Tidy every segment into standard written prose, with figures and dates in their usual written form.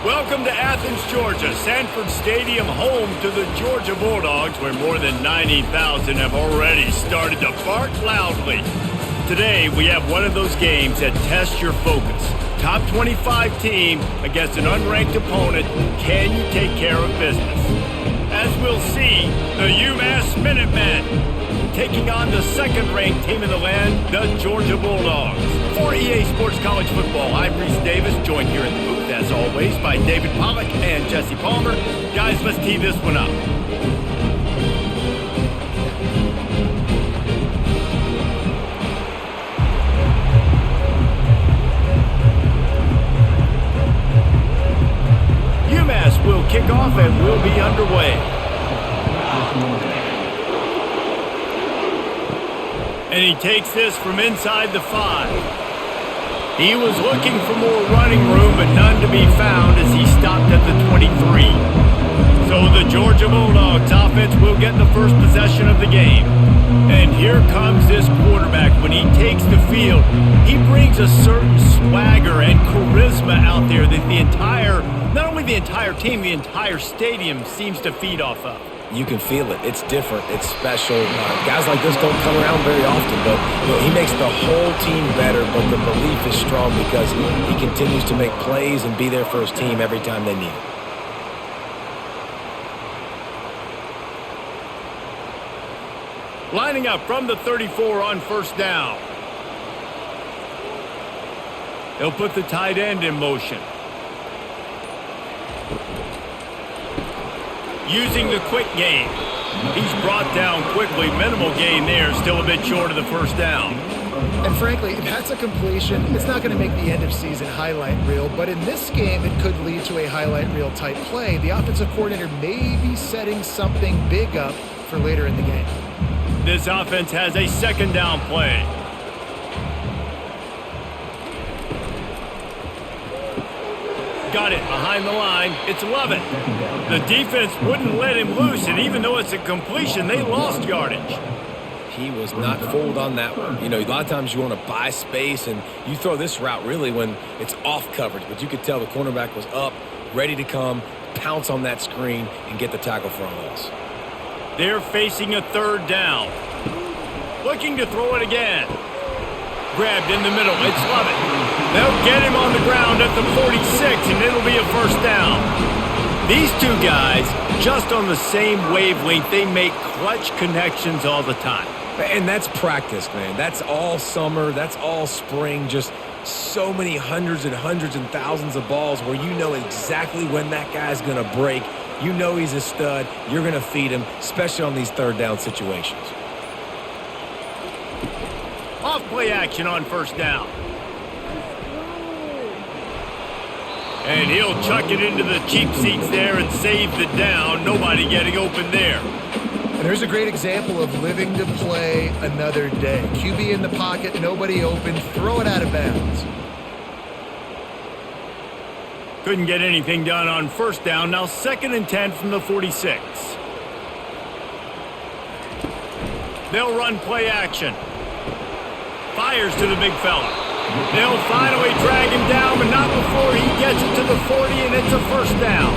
Welcome to Athens, Georgia, Sanford Stadium, home to the Georgia Bulldogs, where more than 90,000 have already started to bark loudly. Today, we have one of those games that tests your focus. Top 25 team against an unranked opponent. Can you take care of business? As we'll see, the UMass Minutemen taking on the second-ranked team in the land, the Georgia Bulldogs. For EA Sports College Football, I'm Reese Davis, joined here in the booth, as always, by David Pollack and Jesse Palmer. Guys, let's tee this one up. UMass will kick off and we'll be underway. And he takes this from inside the 5. He was looking for more running room, but none to be found as he stopped at the 23. So the Georgia Bulldogs offense will get the first possession of the game. And here comes this quarterback. When he takes the field, he brings a certain swagger and charisma out there that not only the entire team, the entire stadium seems to feed off of. You can feel it. It's different. It's special. Guys like this don't come around very often, but he makes the whole team better, but the belief is strong because he continues to make plays and be there for his team every time they need it. Lining up from the 34 on first down. He'll put the tight end in motion. Using the quick game. He's brought down quickly. Minimal gain there. Still a bit short of the first down. And frankly, if that's a completion, it's not going to make the end of season highlight reel. But in this game, it could lead to a highlight reel type play. The offensive coordinator may be setting something big up for later in the game. This offense has a second down play. Got it behind the line. It's Lovett. The defense wouldn't let him loose, and even though it's a completion, they lost yardage. He was not fooled on that one. A lot of times you want to buy space, and you throw this route really when it's off coverage. But you could tell the cornerback was up, ready to come, pounce on that screen, and get the tackle for a loss. They're facing a third down. Looking to throw it again. Grabbed in the middle. It's Lovett. They'll get him on the ground at the 46, and it'll be a first down. These two guys, just on the same wavelength, they make clutch connections all the time. And that's practice, man. That's all summer. That's all spring. Just so many hundreds and thousands of balls where you know exactly when that guy's going to break. You know he's a stud. You're going to feed him, especially on these third down situations. Off play action on first down. And he'll chuck it into the cheap seats there and save the down. Nobody getting open there. And there's a great example of living to play another day. QB in the pocket, nobody open, throw it out of bounds. Couldn't get anything done on first down. Now 2nd and 10 from the 46. They'll run play action. Fires to the big fella. They'll finally drag him down, but not before he gets it to the 40, and it's a first down.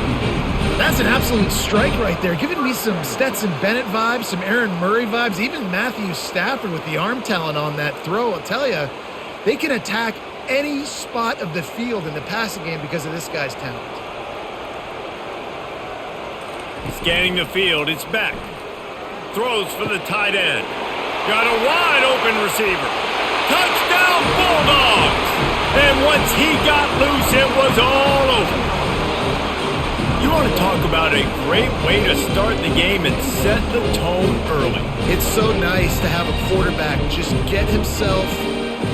That's an absolute strike right there. Giving me some Stetson Bennett vibes, some Aaron Murray vibes, even Matthew Stafford with the arm talent on that throw. I'll tell you, they can attack any spot of the field in the passing game because of this guy's talent. Scanning the field, it's Beck. Throws for the tight end. Got a wide open receiver. Touchdown Bulldogs! And once he got loose, it was all over. You want to talk about a great way to start the game and set the tone early. It's so nice to have a quarterback just get himself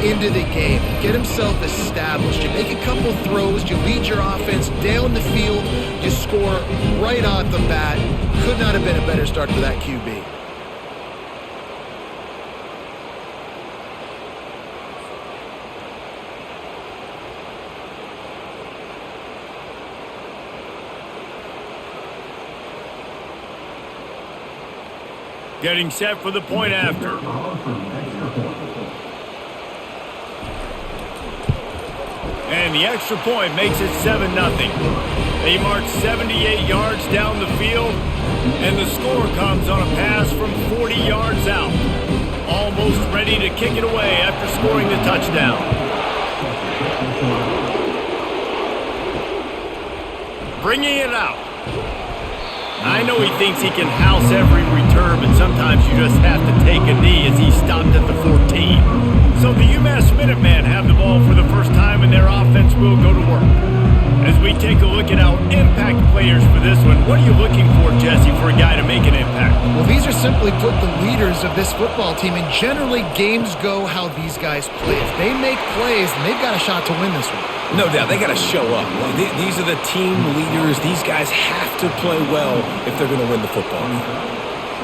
into the game, get himself established. You make a couple throws, you lead your offense down the field, you score right off the bat. Could not have been a better start for that QB. Getting set for the point after. And the extra point makes it 7-0. They march 78 yards down the field, and the score comes on a pass from 40 yards out. Almost ready to kick it away after scoring the touchdown. Bringing it out. I know he thinks he can house every return, but sometimes you just have to take a knee as he stopped at the 14. So the UMass Minutemen have the ball for the first time, and their offense will go to work. As we take a look at our impact players for this one, what are you looking for, Jesse, for a guy to make an impact? Well, these are simply put the leaders of this football team, and generally games go how these guys play. If they make plays, then they've got a shot to win this one. No doubt, they got to show up. These are the team leaders. These guys have to play well if they're going to win the football game.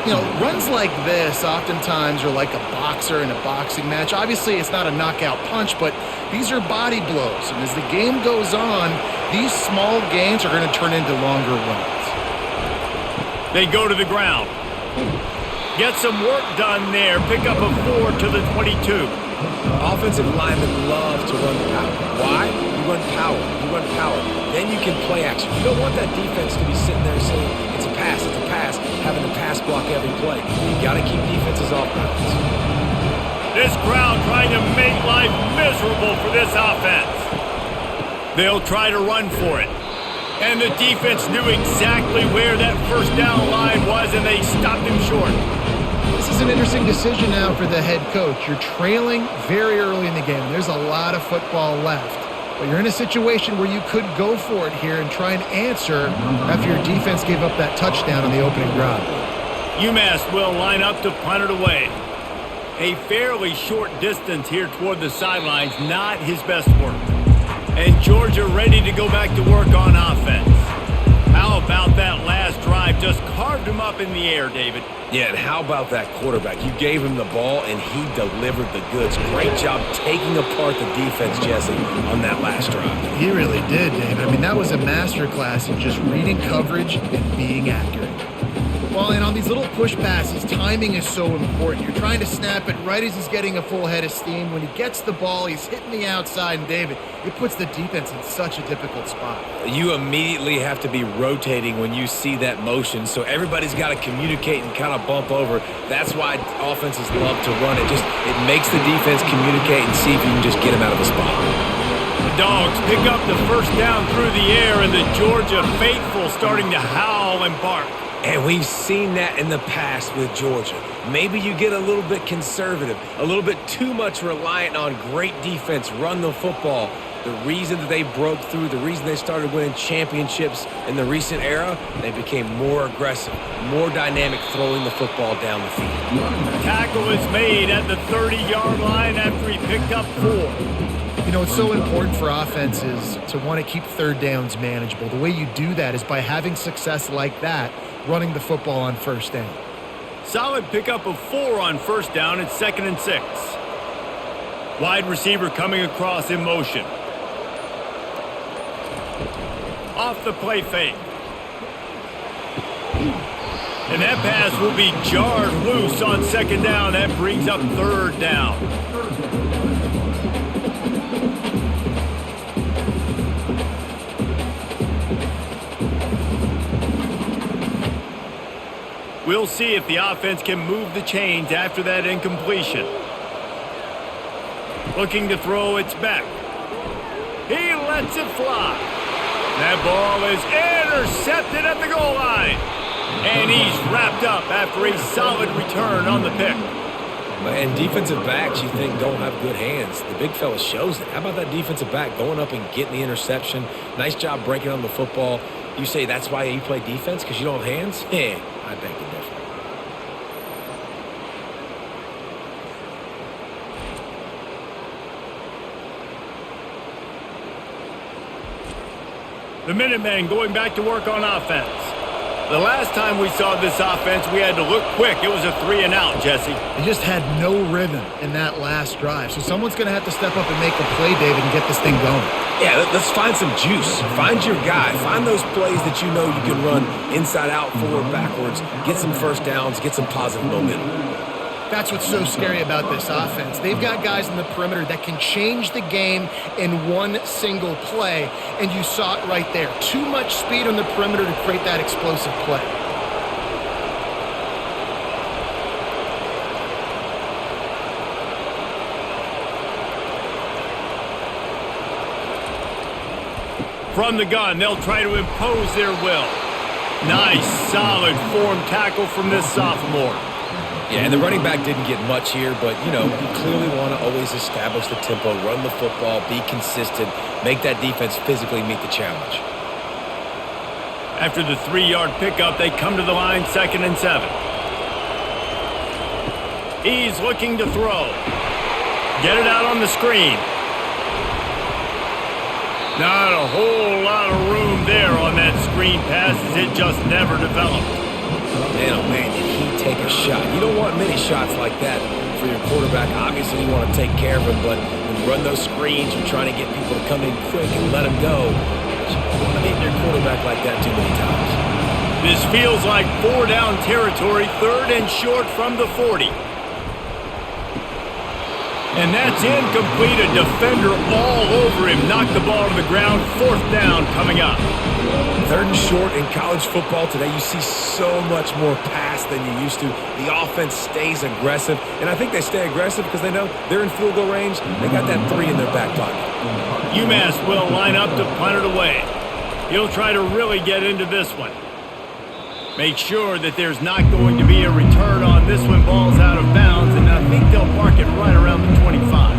You know, runs like this oftentimes are like a boxer in a boxing match. Obviously, it's not a knockout punch, but these are body blows. And as the game goes on, these small gains are going to turn into longer runs. They go to the ground. Get some work done there. Pick up a 4 to the 22. Offensive linemen love to run power. Why? You run power. You run power. Then you can play action. You don't want that defense to be sitting there saying, it's a pass, having to pass block every play. You got to keep defenses off balance. This crowd trying to make life miserable for this offense. They'll try to run for it. And the defense knew exactly where that first down line was, and they stopped him short. This is an interesting decision now for the head coach. You're trailing very early in the game. There's a lot of football left. But you're in a situation where you could go for it here and try and answer after your defense gave up that touchdown on the opening drive. UMass will line up to punt it away. A fairly short distance here toward the sidelines, not his best work. And Georgia ready to go back to work on offense. How about that last drive? Just carved him up in the air, David. Yeah, and how about that quarterback? You gave him the ball, and he delivered the goods. Great job taking apart the defense, Jesse, on that last drive. He really did, David. I mean, that was a masterclass in just reading coverage and being accurate. Well, and on these little push passes, timing is so important. You're trying to snap it right as he's getting a full head of steam. When he gets the ball, he's hitting the outside, and David, it puts the defense in such a difficult spot. You immediately have to be rotating when you see that motion, so everybody's got to communicate and kind of bump over. That's why offenses love to run it. It makes the defense communicate and see if you can just get him out of a spot. The Dogs pick up the first down through the air, and the Georgia faithful starting to howl and bark. And we've seen that in the past with Georgia. Maybe you get a little bit conservative, a little bit too much reliant on great defense, run the football. The reason that they broke through, the reason they started winning championships in the recent era, they became more aggressive, more dynamic throwing the football down the field. Tackle is made at the 30-yard line after he picked up 4. You know, it's so important for offenses to want to keep third downs manageable. The way you do that is by having success like that, running the football on first down. Solid pickup of 4 on first down at 2nd and 6. Wide receiver coming across in motion. Off the play fake. And that pass will be jarred loose on 2nd down. That brings up 3rd down. We'll see if the offense can move the chains after that incompletion. Looking to throw, it's back. He lets it fly. That ball is intercepted at the goal line. And he's wrapped up after a solid return on the pick. And defensive backs, you think, don't have good hands. The big fella shows it. How about that defensive back going up and getting the interception? Nice job breaking on the football. You say that's why you play defense, because you don't have hands? Yeah, I beg to differ. The Minutemen going back to work on offense. The last time we saw this offense, we had to look quick. It was a 3-and-out, Jesse. They just had no rhythm in that last drive. So someone's going to have to step up and make a play, David, and get this thing going. Yeah, let's find some juice. Find your guy. Find those plays that you know you can run inside out, forward, backwards. Get some first downs. Get some positive momentum. That's what's so scary about this offense. They've got guys in the perimeter that can change the game in one single play, and you saw it right there. Too much speed on the perimeter to create that explosive play. From the gun, they'll try to impose their will. Nice, solid form tackle from this sophomore. Yeah, and the running back didn't get much here, but, you know, you clearly want to always establish the tempo, run the football, be consistent, make that defense physically meet the challenge. After the 3-yard pickup, they come to the line, 2nd and 7. He's looking to throw. Get it out on the screen. Not a whole lot of room there on that screen pass as it just never developed. Man, oh man, did he take a shot. You don't want many shots like that for your quarterback. Obviously, you want to take care of him, but when you run those screens, you're trying to get people to come in quick and let him go. But you don't want to hit your quarterback like that too many times. This feels like 4-down territory, 3rd and short from the 40. And that's incomplete. A defender all over him. Knocked the ball to the ground. 4th down coming up. 3rd and short in college football today. You see so much more pass than you used to. The offense stays aggressive. And I think they stay aggressive because they know they're in field goal range. They got that 3 in their back pocket. UMass will line up to punt it away. He'll try to really get into this one. Make sure that there's not going to be a return on this one. Ball's out of bounds, and I think they'll mark it right around the 25.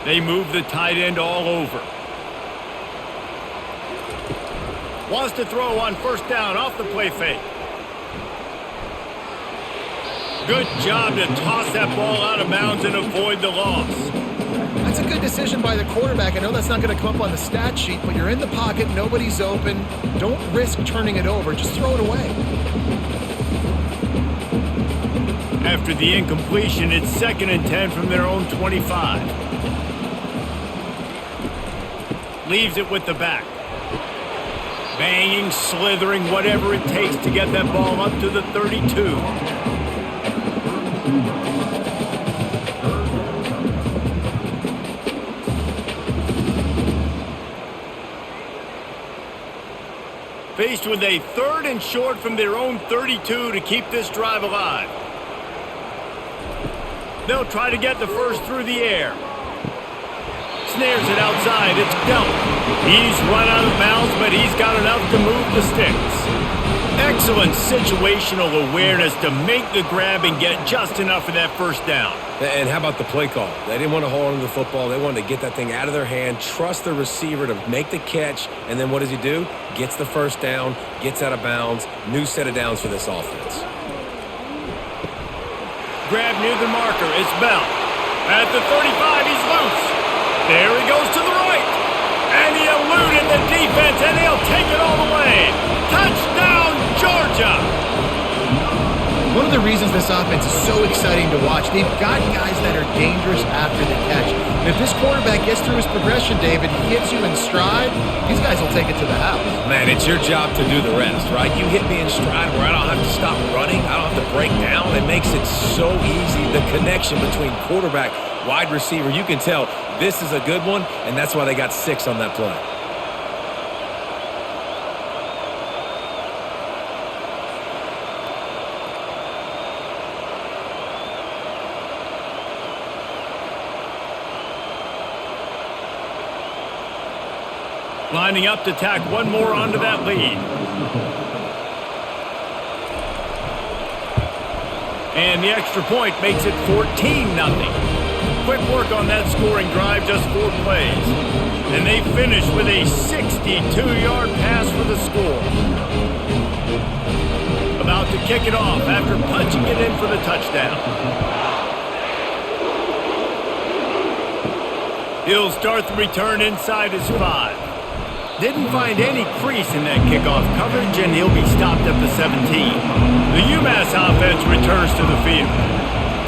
They move the tight end all over. Wants to throw on 1st down off the play fake. Good job to toss that ball out of bounds and avoid the loss. That's a good decision by the quarterback. I know that's not going to come up on the stat sheet, but you're in the pocket, nobody's open. Don't risk turning it over. Just throw it away. After the incompletion, it's 2nd and 10 from their own 25. Leaves it with the back. Banging, slithering, whatever it takes to get that ball up to the 32. Faced with a 3rd and short from their own 32 to keep this drive alive. They'll try to get the first through the air. Snares it outside. It's dealt. He's run out of bounds, but he's got enough to move the sticks. Excellent situational awareness to make the grab and get just enough of that 1st down. And how about the play call? They didn't want to hold on to the football. They wanted to get that thing out of their hand, trust the receiver to make the catch, and then what does he do? Gets the 1st down, gets out of bounds. New set of downs for this offense. Grab near the marker. It's Bell. At the 35, he's loose. There he goes to the right. And he eluded the defense, and he'll take it all the way. Touchdown, Georgia! One of the reasons this offense is so exciting to watch, they've got guys that are dangerous after the catch. And if this quarterback gets through his progression, David, he hits you in stride, these guys will take it to the house. Man, it's your job to do the rest, right? You hit me in stride where I don't have to stop running. I don't have to break down. It makes it so easy. The connection between quarterback, wide receiver, you can tell this is a good one, and that's why they got 6 on that play. Lining up to tack one more onto that lead. And the extra point makes it 14-0. Quick work on that scoring drive, just 4 plays. And they finish with a 62-yard pass for the score. About to kick it off after punching it in for the touchdown. He'll start the return inside his 5. Didn't find any crease in that kickoff coverage, and he'll be stopped at the 17. The UMass offense returns to the field.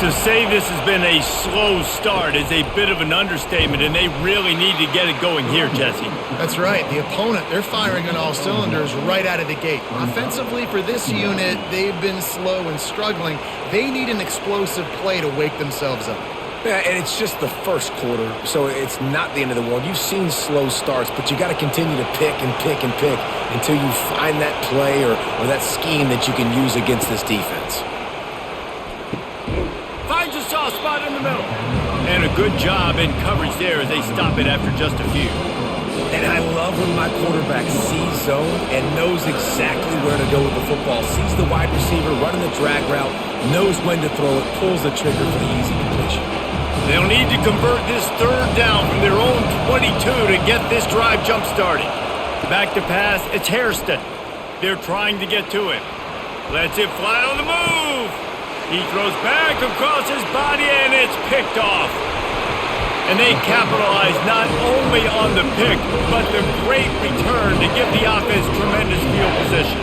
To say this has been a slow start is a bit of an understatement, and they really need to get it going here, Jesse. That's right. The opponent, they're firing on all cylinders right out of the gate. Offensively, for this unit, they've been slow and struggling. They need an explosive play to wake themselves up. Yeah, and it's just the first quarter, so it's not the end of the world. You've seen slow starts, but you got to continue to pick and pick and pick until you find that play or that scheme that you can use against this defense. Finds a soft spot in the middle. And a good job in coverage there as they stop it after just a few. And I love when my quarterback sees zone and knows exactly where to go with the football. Sees the wide receiver running the drag route, knows when to throw it, pulls the trigger for the easy completion. They'll need to convert this third down from their own 22 to get this drive jump-started. Back to pass, it's Hairston. They're trying to get to him. Lets it fly on the move. He throws back across his body, and it's picked off. And they capitalize not only on the pick, but the great return to give the offense tremendous field position.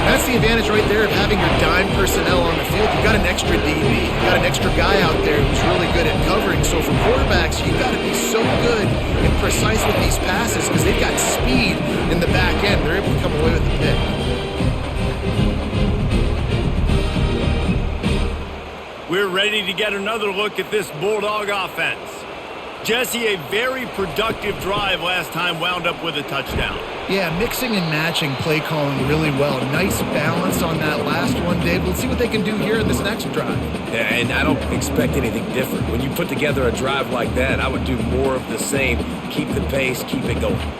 That's the advantage right there of having your dime personnel on the field. You've got an extra DB. You've got an extra guy out there who's really good at covering. So for quarterbacks, you've got to be so good and precise with these passes because they've got speed in the back end. They're able to come away with the pick. We're ready to get another look at this Bulldog offense. Jesse, a very productive drive last time wound up with a touchdown. Yeah, mixing and matching play calling really well. Nice balance on that last one, Dave. Let's see what they can do here in this next drive. Yeah, and I don't expect anything different. When you put together a drive like that, I would do more of the same. Keep the pace, keep it going.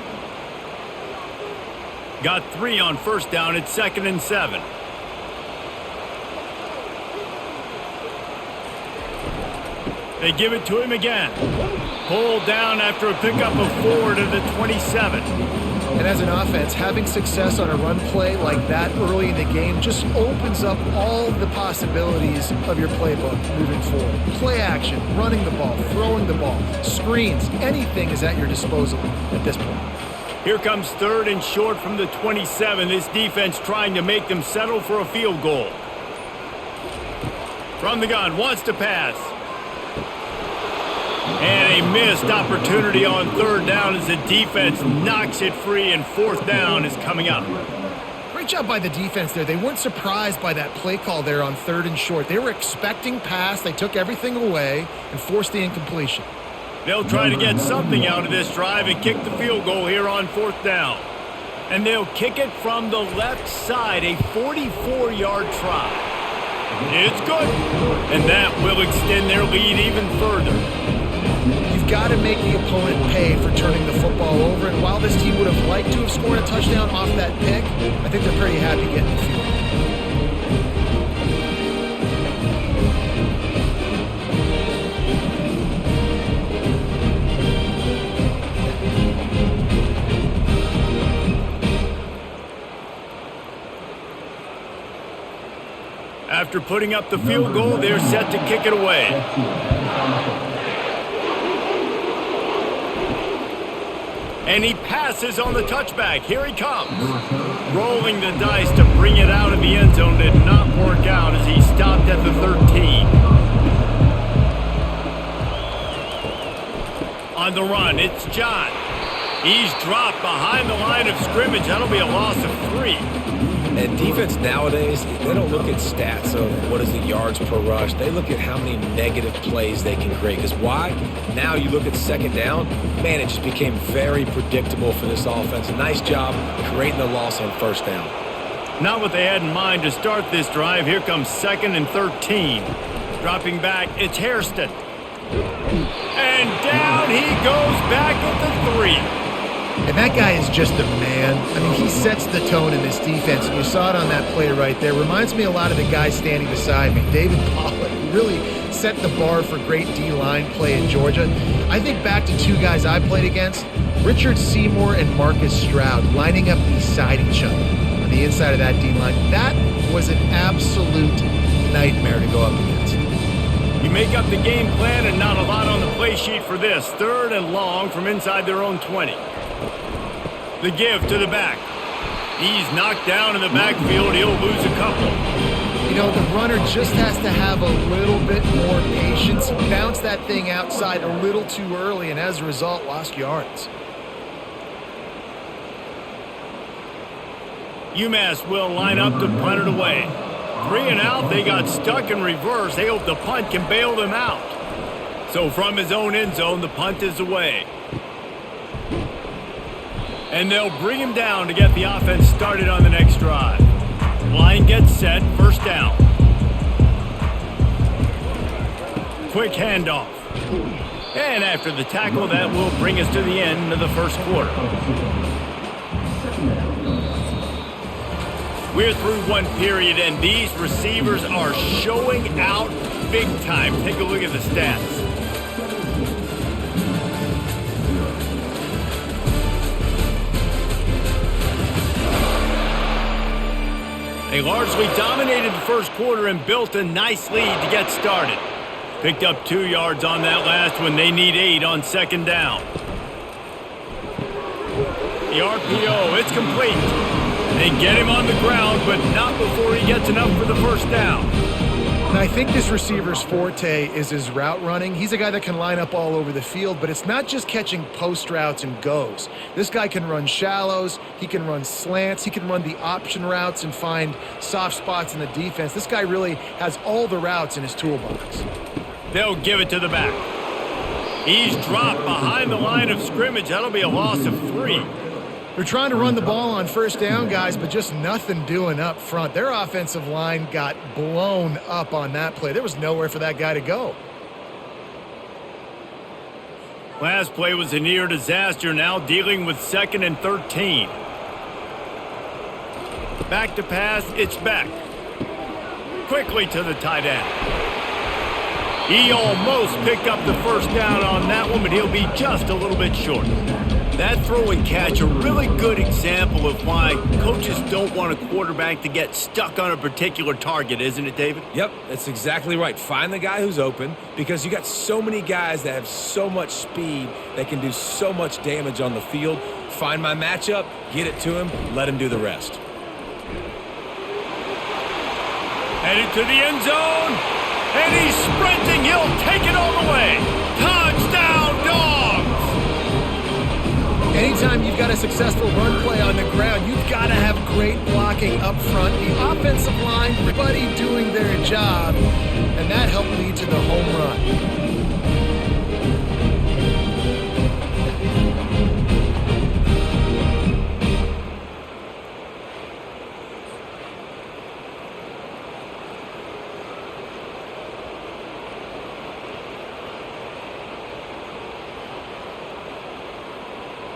Got 3 on first down. It's 2nd and 7. They give it to him again. Pulled down after a pickup of 4 to the 27. And as an offense, having success on a run play like that early in the game just opens up all the possibilities of your playbook moving forward. Play action, running the ball, throwing the ball, screens, anything is at your disposal at this point. Here comes 3rd and short from the 27. This defense trying to make them settle for a field goal. From the gun, wants to pass. And a missed opportunity on 3rd down as the defense knocks it free, and 4th down is coming up. Great job by the defense there. They weren't surprised by that play call there on 3rd and short. They were expecting pass. They took everything away and forced the incompletion. They'll try to get something out of this drive and kick the field goal here on 4th down. And they'll kick it from the left side, a 44-yard try. It's good. And that will extend their lead even further. You've got to make the opponent pay for turning the football over, and while this team would have liked to have scored a touchdown off that pick, I think they're pretty happy getting the field. After putting up the field goal, they're set to kick it away. And he passes on the touchback. Here he comes. Rolling the dice to bring it out of the end zone did not work out as he stopped at the 13. On the run, it's John. He's dropped behind the line of scrimmage. That'll be a loss of 3. And defense nowadays, they don't look at stats of what is the yards per rush. They look at how many negative plays they can create. Because why? Now you look at 2nd down, man, it just became very predictable for this offense. A nice job creating the loss on 1st down. Not what they had in mind to start this drive. Here comes 2nd and 13. Dropping back, it's Hairston. And down he goes back at the 3. And that guy is just a man. I mean, he sets the tone in this defense. And you saw it on that play right there. Reminds me a lot of the guy standing beside me, David Pollack. He really set the bar for great D-line play in Georgia. I think back to 2 guys I played against, Richard Seymour and Marcus Stroud, lining up beside each other on the inside of that D-line. That was an absolute nightmare to go up against. You make up the game plan and not a lot on the play sheet for this. 3rd and long from inside their own 20. The give to the back. He's knocked down in the backfield. He'll lose a couple. You know, the runner just has to have a little bit more patience, bounce that thing outside a little too early, and as a result, lost yards. UMass will line up to punt it away. 3 and out, they got stuck in reverse. They hope the punt can bail them out. So from his own end zone, the punt is away. And they'll bring him down to get the offense started on the next drive. Line gets set, first down. Quick handoff. And after the tackle, that will bring us to the end of the first quarter. We're through one period, and these receivers are showing out big time. Take a look at the stats. They largely dominated the first quarter and built a nice lead to get started. Picked up 2 yards on that last one. They need 8 on second down. The RPO, it's complete. They get him on the ground, but not before he gets enough for the first down. And I think this receiver's forte is his route running. He's a guy that can line up all over the field, but it's not just catching post routes and goes. This guy can run shallows, he can run slants, he can run the option routes and find soft spots in the defense. This guy really has all the routes in his toolbox. They'll give it to the back. He's dropped behind the line of scrimmage. That'll be a loss of 3. They're trying to run the ball on first down, guys, but just nothing doing up front. Their offensive line got blown up on that play. There was nowhere for that guy to go. Last play was a near disaster, now dealing with 2nd and 13. Back to pass, it's back. Quickly to the tight end. He almost picked up the first down on that one, but he'll be just a little bit short. That throw and catch, a really good example of why coaches don't want a quarterback to get stuck on a particular target, isn't it, David? Yep, that's exactly right. Find the guy who's open, because you got so many guys that have so much speed that can do so much damage on the field. Find my matchup, get it to him, let him do the rest. Headed to the end zone, and he's sprinting. He'll take it all the way. Touchdown, Dogs! Anytime you've got a successful run play on the ground, you've got to have great blocking up front. The offensive line, everybody doing their job, and that helped lead to the home run.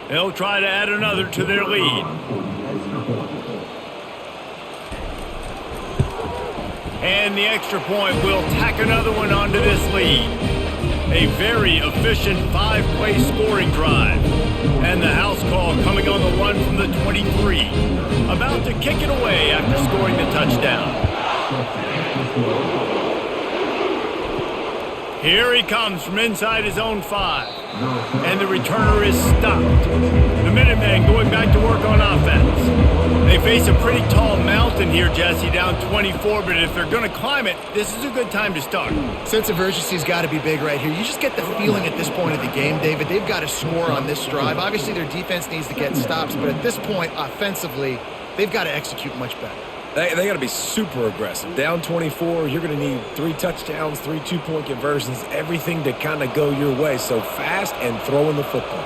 They'll try to add another to their lead. And the extra point will tack another one onto this lead. A very efficient 5-play scoring drive. And the house call coming on the run from the 23. About to kick it away after scoring the touchdown. Here he comes from inside his own 5. And the returner is stopped. The Minutemen going back to work on offense. They face a pretty tall mountain here, Jesse, down 24, but if they're going to climb it, this is a good time to start. Sense of urgency's got to be big right here. You just get the feeling at this point of the game, David, they've got to score on this drive. Obviously, their defense needs to get stops, but at this point, offensively, they've got to execute much better. They got to be super aggressive. Down 24, you're going to need 3 touchdowns, 3 2-point conversions, everything to kind of go your way. So fast and throwing the football.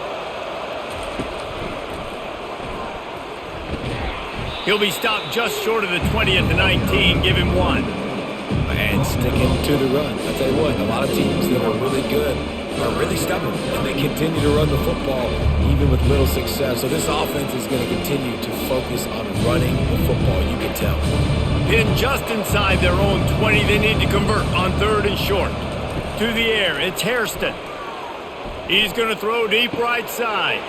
He'll be stopped just short of the 20 at the 19. Give him 1. And sticking to the run. I'll tell you what, a lot of teams that are really good are really stubborn, and they continue to run the football even with little success. So this offense is going to continue to focus on running the football, you can tell. Pinned just inside their own 20, they need to convert on 3rd and short. To the air, it's Hairston. He's going to throw deep right side.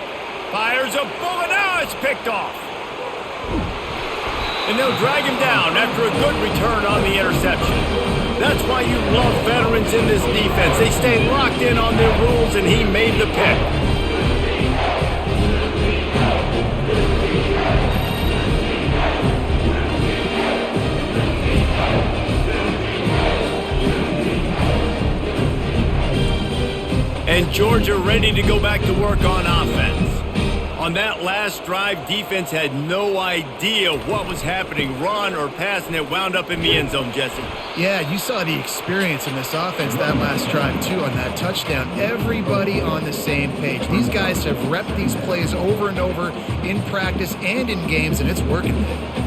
Fires a bullet, now it's picked off. And they'll drag him down after a good return on the interception. That's why you love veterans in this defense. They stay locked in on their rules, and he made the pick. And Georgia ready to go back to work on offense. On that last drive, defense had no idea what was happening, run or pass, and it wound up in the end zone, Jesse. Yeah, you saw the experience in this offense that last drive, too, on that touchdown. Everybody on the same page. These guys have repped these plays over and over in practice and in games, and it's working.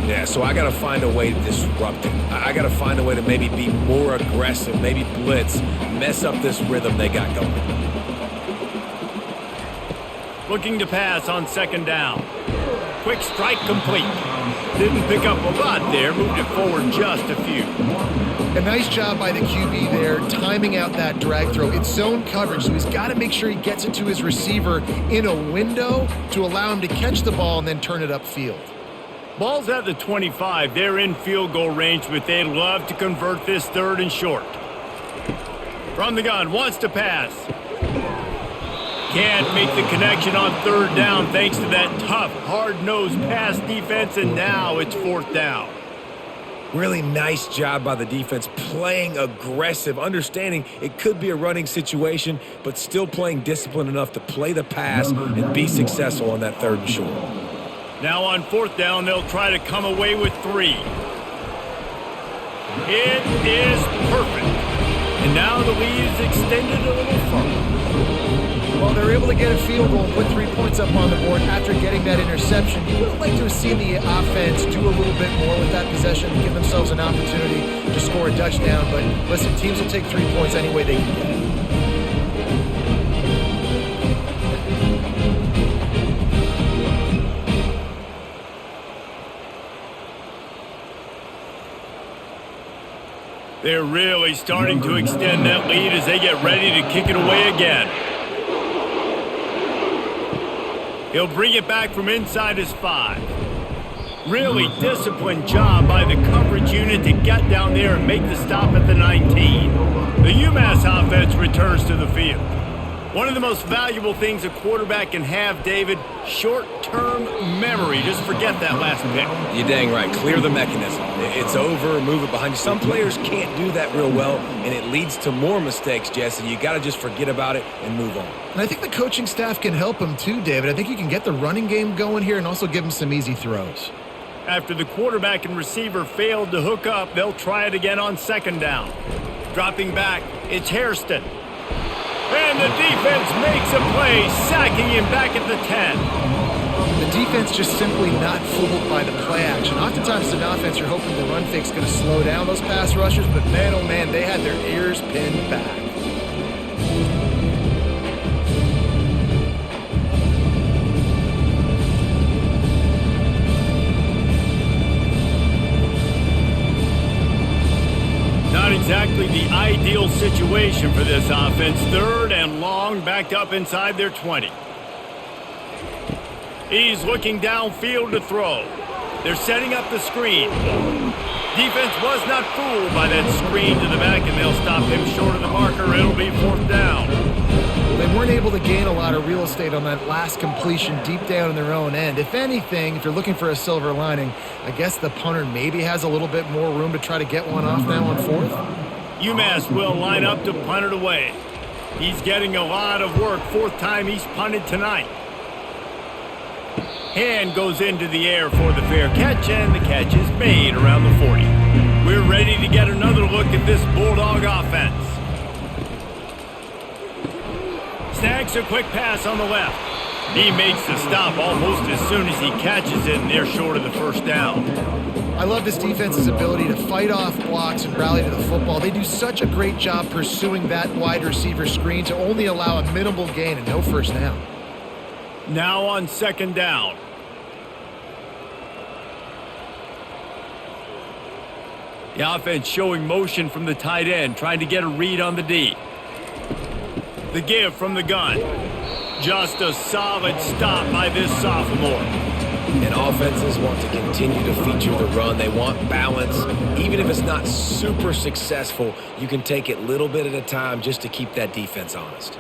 Yeah, so I got to find a way to disrupt it. I got to find a way to maybe be more aggressive, maybe blitz, mess up this rhythm they got going. Looking to pass on second down. Quick strike complete. Didn't pick up a lot there, moved it forward just a few. A nice job by the QB there, timing out that drag throw. It's zone coverage, so he's got to make sure he gets it to his receiver in a window to allow him to catch the ball and then turn it upfield. Ball's at the 25. They're in field goal range, but they'd love to convert this third and short. From the gun, wants to pass. Can't make the connection on third down thanks to that tough, hard-nosed pass defense, and now it's fourth down. Really nice job by the defense, playing aggressive, understanding it could be a running situation, but still playing disciplined enough to play the pass and be successful on that third and short. Now on fourth down, they'll try to come away with 3. It is perfect. And now the lead is extended a little further. Well, they're able to get a field goal and put 3 points up on the board after getting that interception. You would have liked to have seen the offense do a little bit more with that possession, give themselves an opportunity to score a touchdown. But listen, teams will take 3 points any way they can get it. They're really starting to extend that lead as they get ready to kick it away again. He'll bring it back from inside his 5. Really disciplined job by the coverage unit to get down there and make the stop at the 19. The UMass offense returns to the field. One of the most valuable things a quarterback can have, David, short-term memory. Just forget that last pick. You're dang right. Clear the mechanism. It's over, move it behind you. Some players can't do that real well, and it leads to more mistakes, Jesse. You got to just forget about it and move on. And I think the coaching staff can help him too, David. I think you can get the running game going here and also give him some easy throws. After the quarterback and receiver failed to hook up, they'll try it again on second down. Dropping back, it's Hairston. And the defense makes a play, sacking him back at the 10. The defense just simply not fooled by the play action. Oftentimes as an offense, you're hoping the run fake's going to slow down those pass rushers, but man, oh man, they had their ears pinned back. Not exactly the ideal situation for this offense. Third and long, backed up inside their 20. He's looking downfield to throw. They're setting up the screen. Defense was not fooled by that screen to the back, and they'll stop him short of the marker. It'll be fourth down. Well, they weren't able to gain a lot of real estate on that last completion deep down in their own end. If anything, if you're looking for a silver lining, I guess the punter maybe has a little bit more room to try to get one off now on fourth. UMass will line up to punt it away. He's getting a lot of work. Fourth time he's punted tonight. Hand goes into the air for the fair catch, and the catch is made around the 40. We're ready to get another look at this Bulldog offense. Snags a quick pass on the left. He makes the stop almost as soon as he catches it, and they're short of the first down. I love this defense's ability to fight off blocks and rally to the football. They do such a great job pursuing that wide receiver screen to only allow a minimal gain and no first down. Now on second down. The offense showing motion from the tight end, trying to get a read on the D. The give from the gun. Just a solid stop by this sophomore. And offenses want to continue to feature the run. They want balance. Even if it's not super successful, you can take it little bit at a time just to keep that defense honest.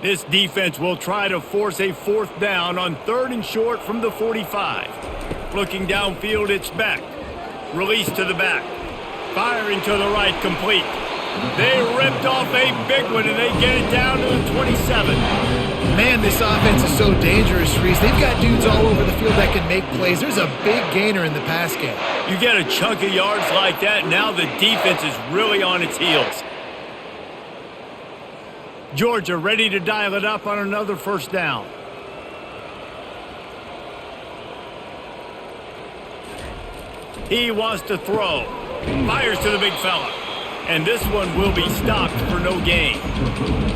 This defense will try to force a fourth down on third and short from the 45. Looking downfield, it's Beck. Release to the back. Firing to the right, complete. They ripped off a big one, and they get it down to the 27. Man, this offense is so dangerous, Reese. They've got dudes all over the field that can make plays. There's a big gainer in the pass game. You get a chunk of yards like that, now the defense is really on its heels. Georgia ready to dial it up on another first down. He wants to throw. Fires to the big fella. And this one will be stopped for no gain.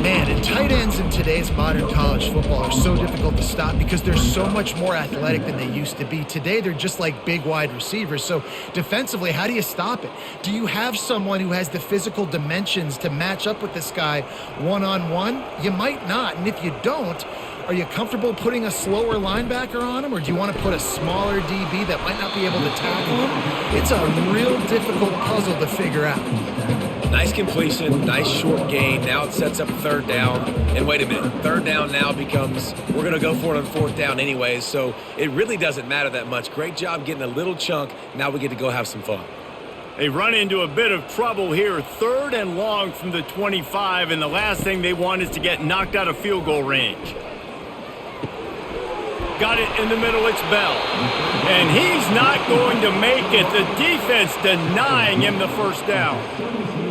Man, and tight ends in today's modern college football are so difficult to stop because they're so much more athletic than they used to be. Today, they're just like big wide receivers. So defensively, how do you stop it? Do you have someone who has the physical dimensions to match up with this guy one-on-one? You might not. And if you don't, are you comfortable putting a slower linebacker on him, or do you want to put a smaller DB that might not be able to tackle him? It's a real difficult puzzle to figure out. Nice completion, nice short gain. Now it sets up third down. And wait a minute, third down now becomes, we're going to go for it on fourth down anyways, so it really doesn't matter that much. Great job getting a little chunk. Now we get to go have some fun. They run into a bit of trouble here, 3rd and long from the 25, and the last thing they want is to get knocked out of field goal range. Got it in the middle, it's Bell. And he's not going to make it. The defense denying him the first down.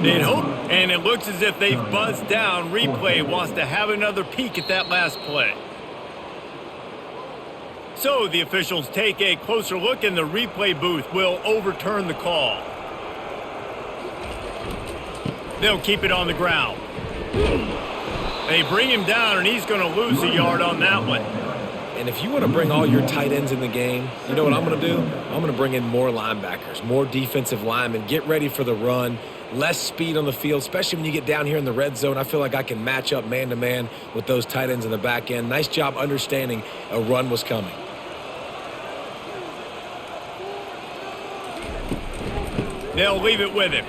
They'd hope, and it looks as if they've buzzed down. Replay wants to have another peek at that last play. So the officials take a closer look, and the replay booth will overturn the call. They'll keep it on the ground. They bring him down, and he's going to lose a yard on that one. And if you want to bring all your tight ends in the game, you know what I'm going to do? I'm going to bring in more linebackers, more defensive linemen, get ready for the run, less speed on the field, especially when you get down here in the red zone. I feel like I can match up man-to-man with those tight ends in the back end. Nice job understanding a run was coming. They'll leave it with him.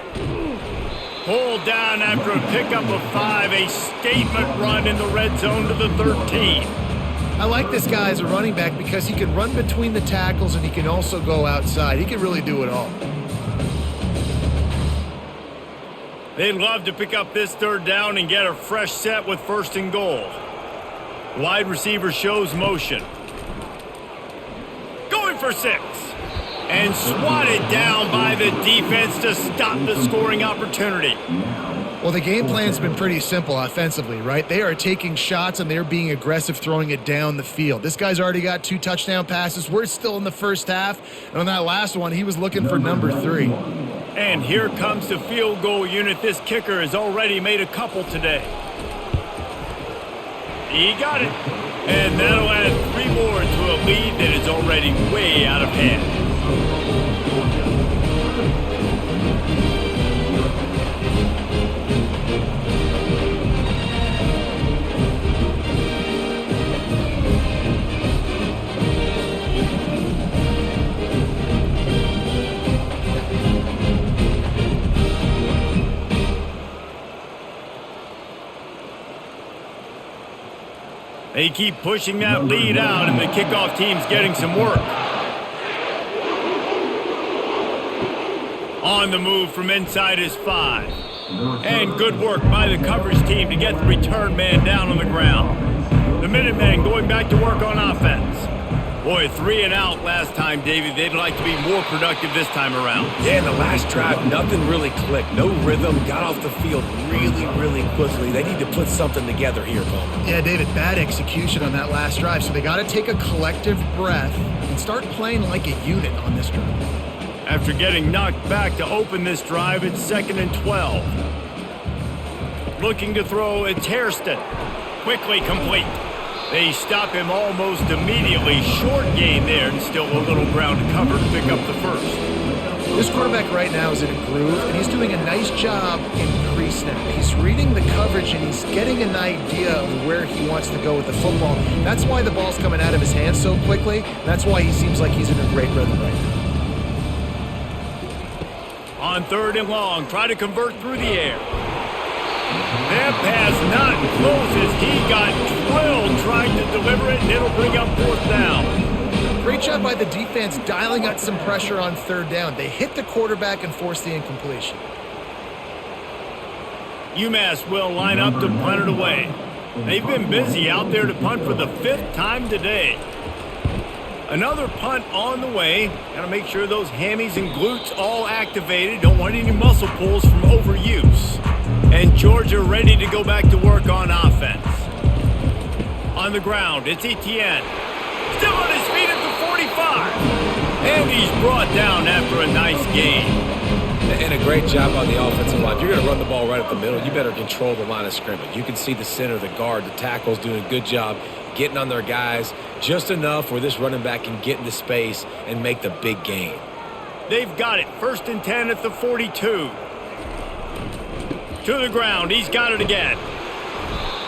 Pulled down after a pickup of 5, a statement run in the red zone to the 13. I like this guy as a running back because he can run between the tackles and he can also go outside. He can really do it all. They'd love to pick up this third down and get a fresh set with 1st and goal. Wide receiver shows motion. Going for 6. And swatted down by the defense to stop the scoring opportunity. Well, the game plan's been pretty simple offensively, right? They are taking shots and they're being aggressive throwing it down the field. This guy's already got 2 touchdown passes. We're still in the first half. And on that last one, he was looking for number 3. And here comes the field goal unit. This kicker has already made a couple today. He got it. And that'll add 3 more to a lead that is already way out of hand. They keep pushing that lead out, and the kickoff team's getting some work. On the move from inside his 5. And good work by the coverage team to get the return man down on the ground. The Minutemen going back to work on offense. Boy, 3 and out last time, David. They'd like to be more productive this time around. Yeah, in the last drive, nothing really clicked. No rhythm, got off the field really, really quickly. They need to put something together here, Coleman. Yeah, David, bad execution on that last drive. So they got to take a collective breath and start playing like a unit on this drive. After getting knocked back to open this drive, it's 2nd and 12. Looking to throw, it's Hairston. Quickly complete. They stop him almost immediately. Short gain there, and still a little ground to cover to pick up the first. This quarterback right now is in a groove, and he's doing a nice job in pre-snap. He's reading the coverage, and he's getting an idea of where he wants to go with the football. That's why the ball's coming out of his hands so quickly. That's why he seems like he's in a great rhythm right now. On 3rd and long, try to convert through the air. That pass not close as he got drilled trying to deliver it, and it'll bring up 4th down. Great job by the defense dialing out some pressure on 3rd down. They hit the quarterback and forced the incompletion. UMass will line up to punt it away. They've been busy out there to punt for the 5th time today. Another punt on the way. Got to make sure those hammies and glutes all activated. Don't want any muscle pulls from overuse. And Georgia ready to go back to work on offense. On the ground, it's Etienne. Still on his feet at the 45. And he's brought down after a nice gain. And a great job on the offensive line. If you're going to run the ball right up the middle, you better control the line of scrimmage. You can see the center, the guard, the tackles doing a good job getting on their guys just enough where this running back can get into space and make the big gain. They've got it. 1st and 10 at the 42. To the ground. He's got it again.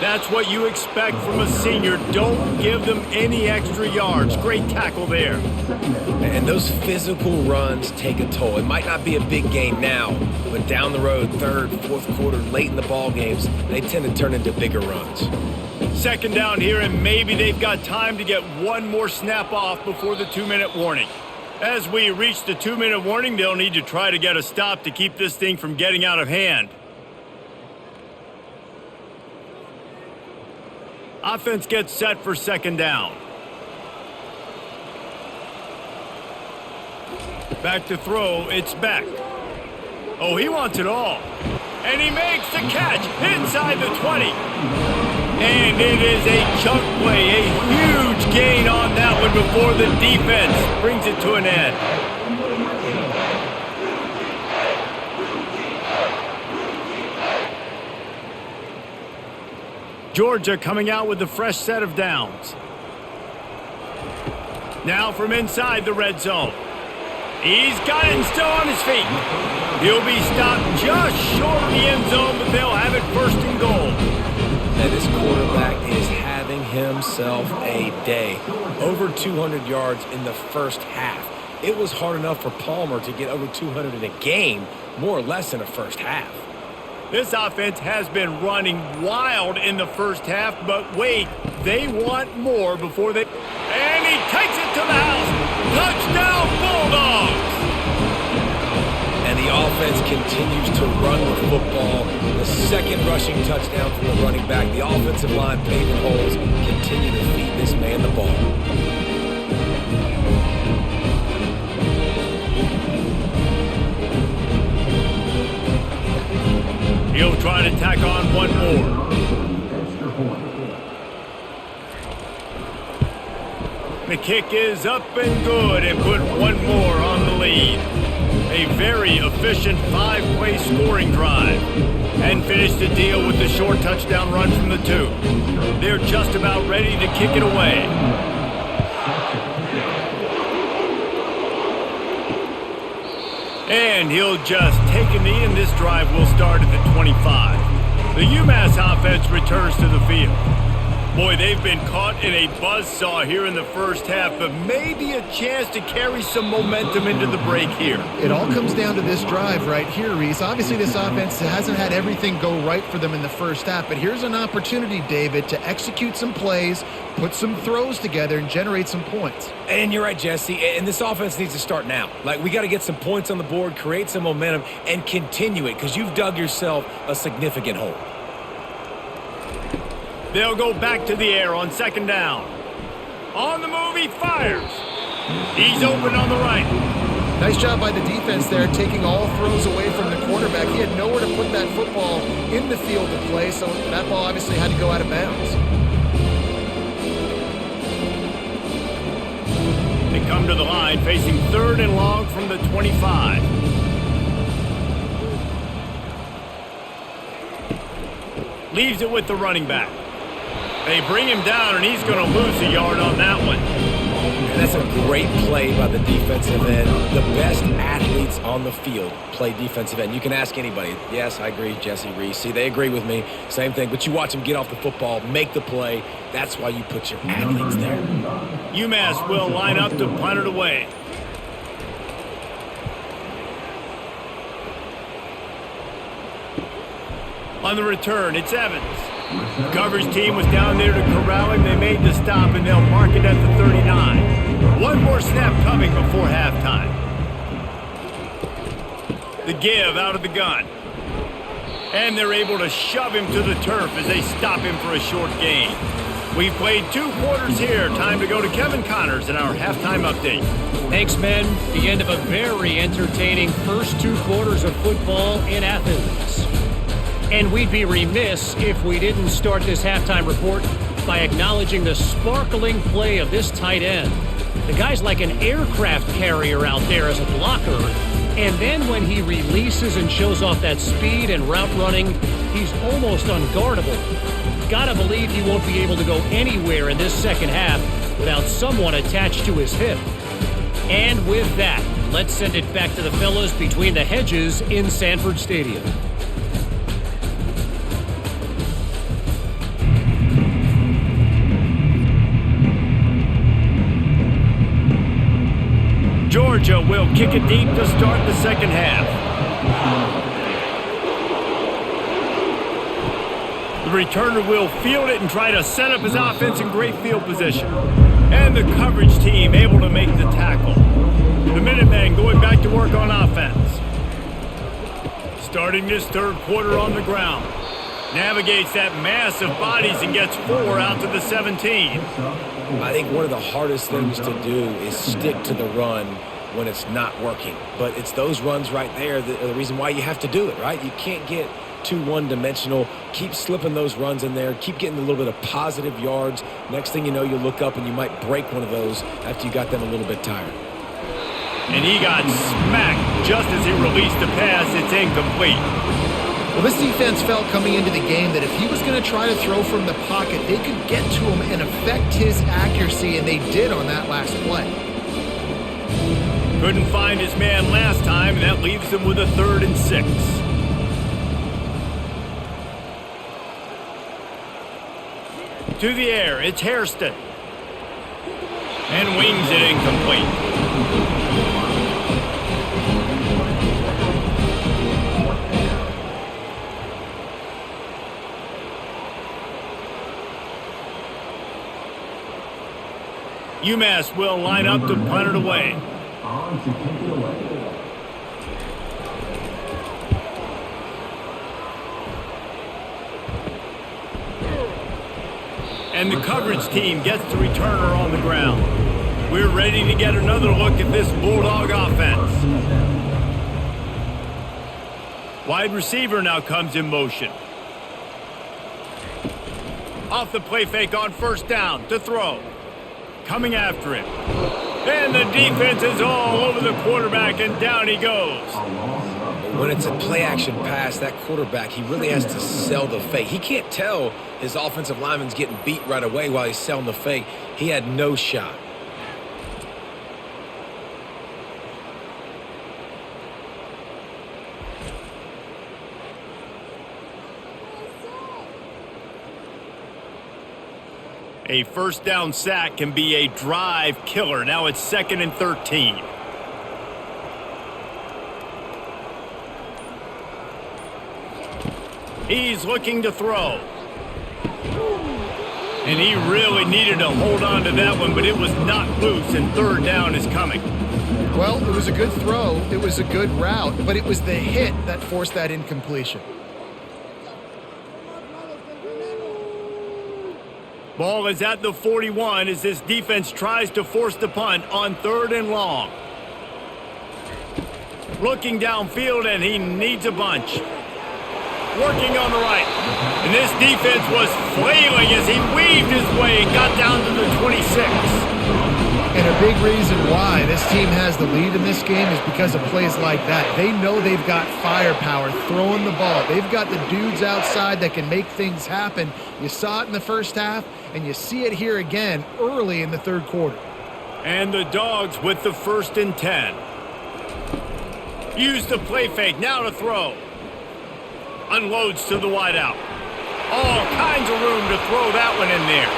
That's what you expect from a senior. Don't give them any extra yards. Great tackle there. And those physical runs take a toll. It might not be a big gain now, but down the road, 3rd, 4th quarter, late in the ball games, they tend to turn into bigger runs. 2nd down here, and maybe they've got time to get one more snap off before the 2-minute warning. As we reach the 2-minute warning, they'll need to try to get a stop to keep this thing from getting out of hand. Offense gets set for 2nd down. Back to throw, it's Beck. Oh, he wants it all. And he makes the catch inside the 20. And it is a chunk play, a huge gain on that one before the defense brings it to an end. Georgia coming out with a fresh set of downs. Now from inside the red zone. He's got it and still on his feet. He'll be stopped just short of the end zone, but they'll have it 1st and goal. And this quarterback is having himself a day. Over 200 yards in the 1st half. It was hard enough for Palmer to get over 200 in a game, more or less in a 1st half. This offense has been running wild in the 1st half, but wait, they want more before they... And he takes it to the house. Touchdown, Bulldogs! And the offense continues to run the football. The 2nd rushing touchdown from the running back. The offensive line paving holes continue to feed this man the ball. He'll try to tack on one more. The kick is up and good and put one more on the lead. A very efficient 5-play scoring drive. And finish the deal with the short touchdown run from the 2. They're just about ready to kick it away. And he'll just take a knee, and this drive will start at the 25. The UMass offense returns to the field. Boy, they've been caught in a buzzsaw here in the 1st half, but maybe a chance to carry some momentum into the break here. It all comes down to this drive right here, Reese. Obviously, this offense hasn't had everything go right for them in the 1st half, but here's an opportunity, David, to execute some plays, put some throws together, and generate some points. And you're right, Jesse, and this offense needs to start now. Like, we got to get some points on the board, create some momentum, and continue it, because you've dug yourself a significant hole. They'll go back to the air on 2nd down. On the move, he fires. He's open on the right. Nice job by the defense there, taking all throws away from the quarterback. He had nowhere to put that football in the field to play, so that ball obviously had to go out of bounds. They come to the line, facing 3rd and long from the 25. Leaves it with the running back. They bring him down, and he's going to lose a yard on that one. And that's a great play by the defensive end. The best athletes on the field play defensive end. You can ask anybody. Yes, I agree, Jesse Reese. See, they agree with me. Same thing. But you watch them get off the football, make the play. That's why you put your athletes there. UMass will line up to punt it away. On the return, it's Evans. The coverage team was down there to corral him. They made the stop, and they'll mark it at the 39. One more snap coming before halftime. The give out of the gun. And they're able to shove him to the turf as they stop him for a short gain. We've played 2 quarters here. Time to go to Kevin Connors in our halftime update. Thanks, men. The end of a very entertaining first 2 quarters of football in Athens. And we'd be remiss if we didn't start this halftime report by acknowledging the sparkling play of this tight end. The guy's like an aircraft carrier out there as a blocker. And then when he releases and shows off that speed and route running, he's almost unguardable. Gotta believe he won't be able to go anywhere in this second half without someone attached to his hip. And with that, let's send it back to the fellas between the hedges in Sanford Stadium. Georgia will kick it deep to start the second half. The returner will field it and try to set up his offense in great field position. And the coverage team able to make the tackle. The Minutemen going back to work on offense. Starting this third quarter on the ground. Navigates that mass of bodies and gets 4 out to the 17. I think one of the hardest things to do is stick to the run when it's not working. But it's those runs right there that are the reason why you have to do it, right? You can't get too one-dimensional. Keep slipping those runs in there. Keep getting a little bit of positive yards. Next thing you know, you look up and you might break one of those after you got them a little bit tired. And he got smacked just as he released the pass. It's incomplete. Well, this defense felt coming into the game that if he was going to try to throw from the pocket, they could get to him and affect his accuracy, and they did on that last play. Couldn't find his man last time, and that leaves him with a 3rd and 6. To the air, it's Hairston. And wings it incomplete. UMass will line up to punt it away. And the coverage team gets the returner on the ground. We're ready to get another look at this Bulldog offense. Wide receiver now comes in motion. Off the play fake on first down to throw. Coming after him. And the defense is all over the quarterback, and down he goes. When it's a play-action pass, that quarterback, he really has to sell the fake. He can't tell his offensive lineman's getting beat right away while he's selling the fake. He had no shot. A first down sack can be a drive killer. Now it's 2nd and 13. He's looking to throw. And he really needed to hold on to that one, but it was knocked loose, and 3rd down is coming. Well, it was a good throw. It was a good route, but it was the hit that forced that incompletion. Ball is at the 41 as this defense tries to force the punt on 3rd and long. Looking downfield, and he needs a bunch. Working on the right. And this defense was flailing as he weaved his way and got down to the 26. And a big reason why this team has the lead in this game is because of plays like that. They know they've got firepower throwing the ball. They've got the dudes outside that can make things happen. You saw it in the first half, and you see it here again early in the third quarter. And the Dogs with the 1st and 10. Use the play fake, now to throw. Unloads to the wideout. All kinds of room to throw that one in there.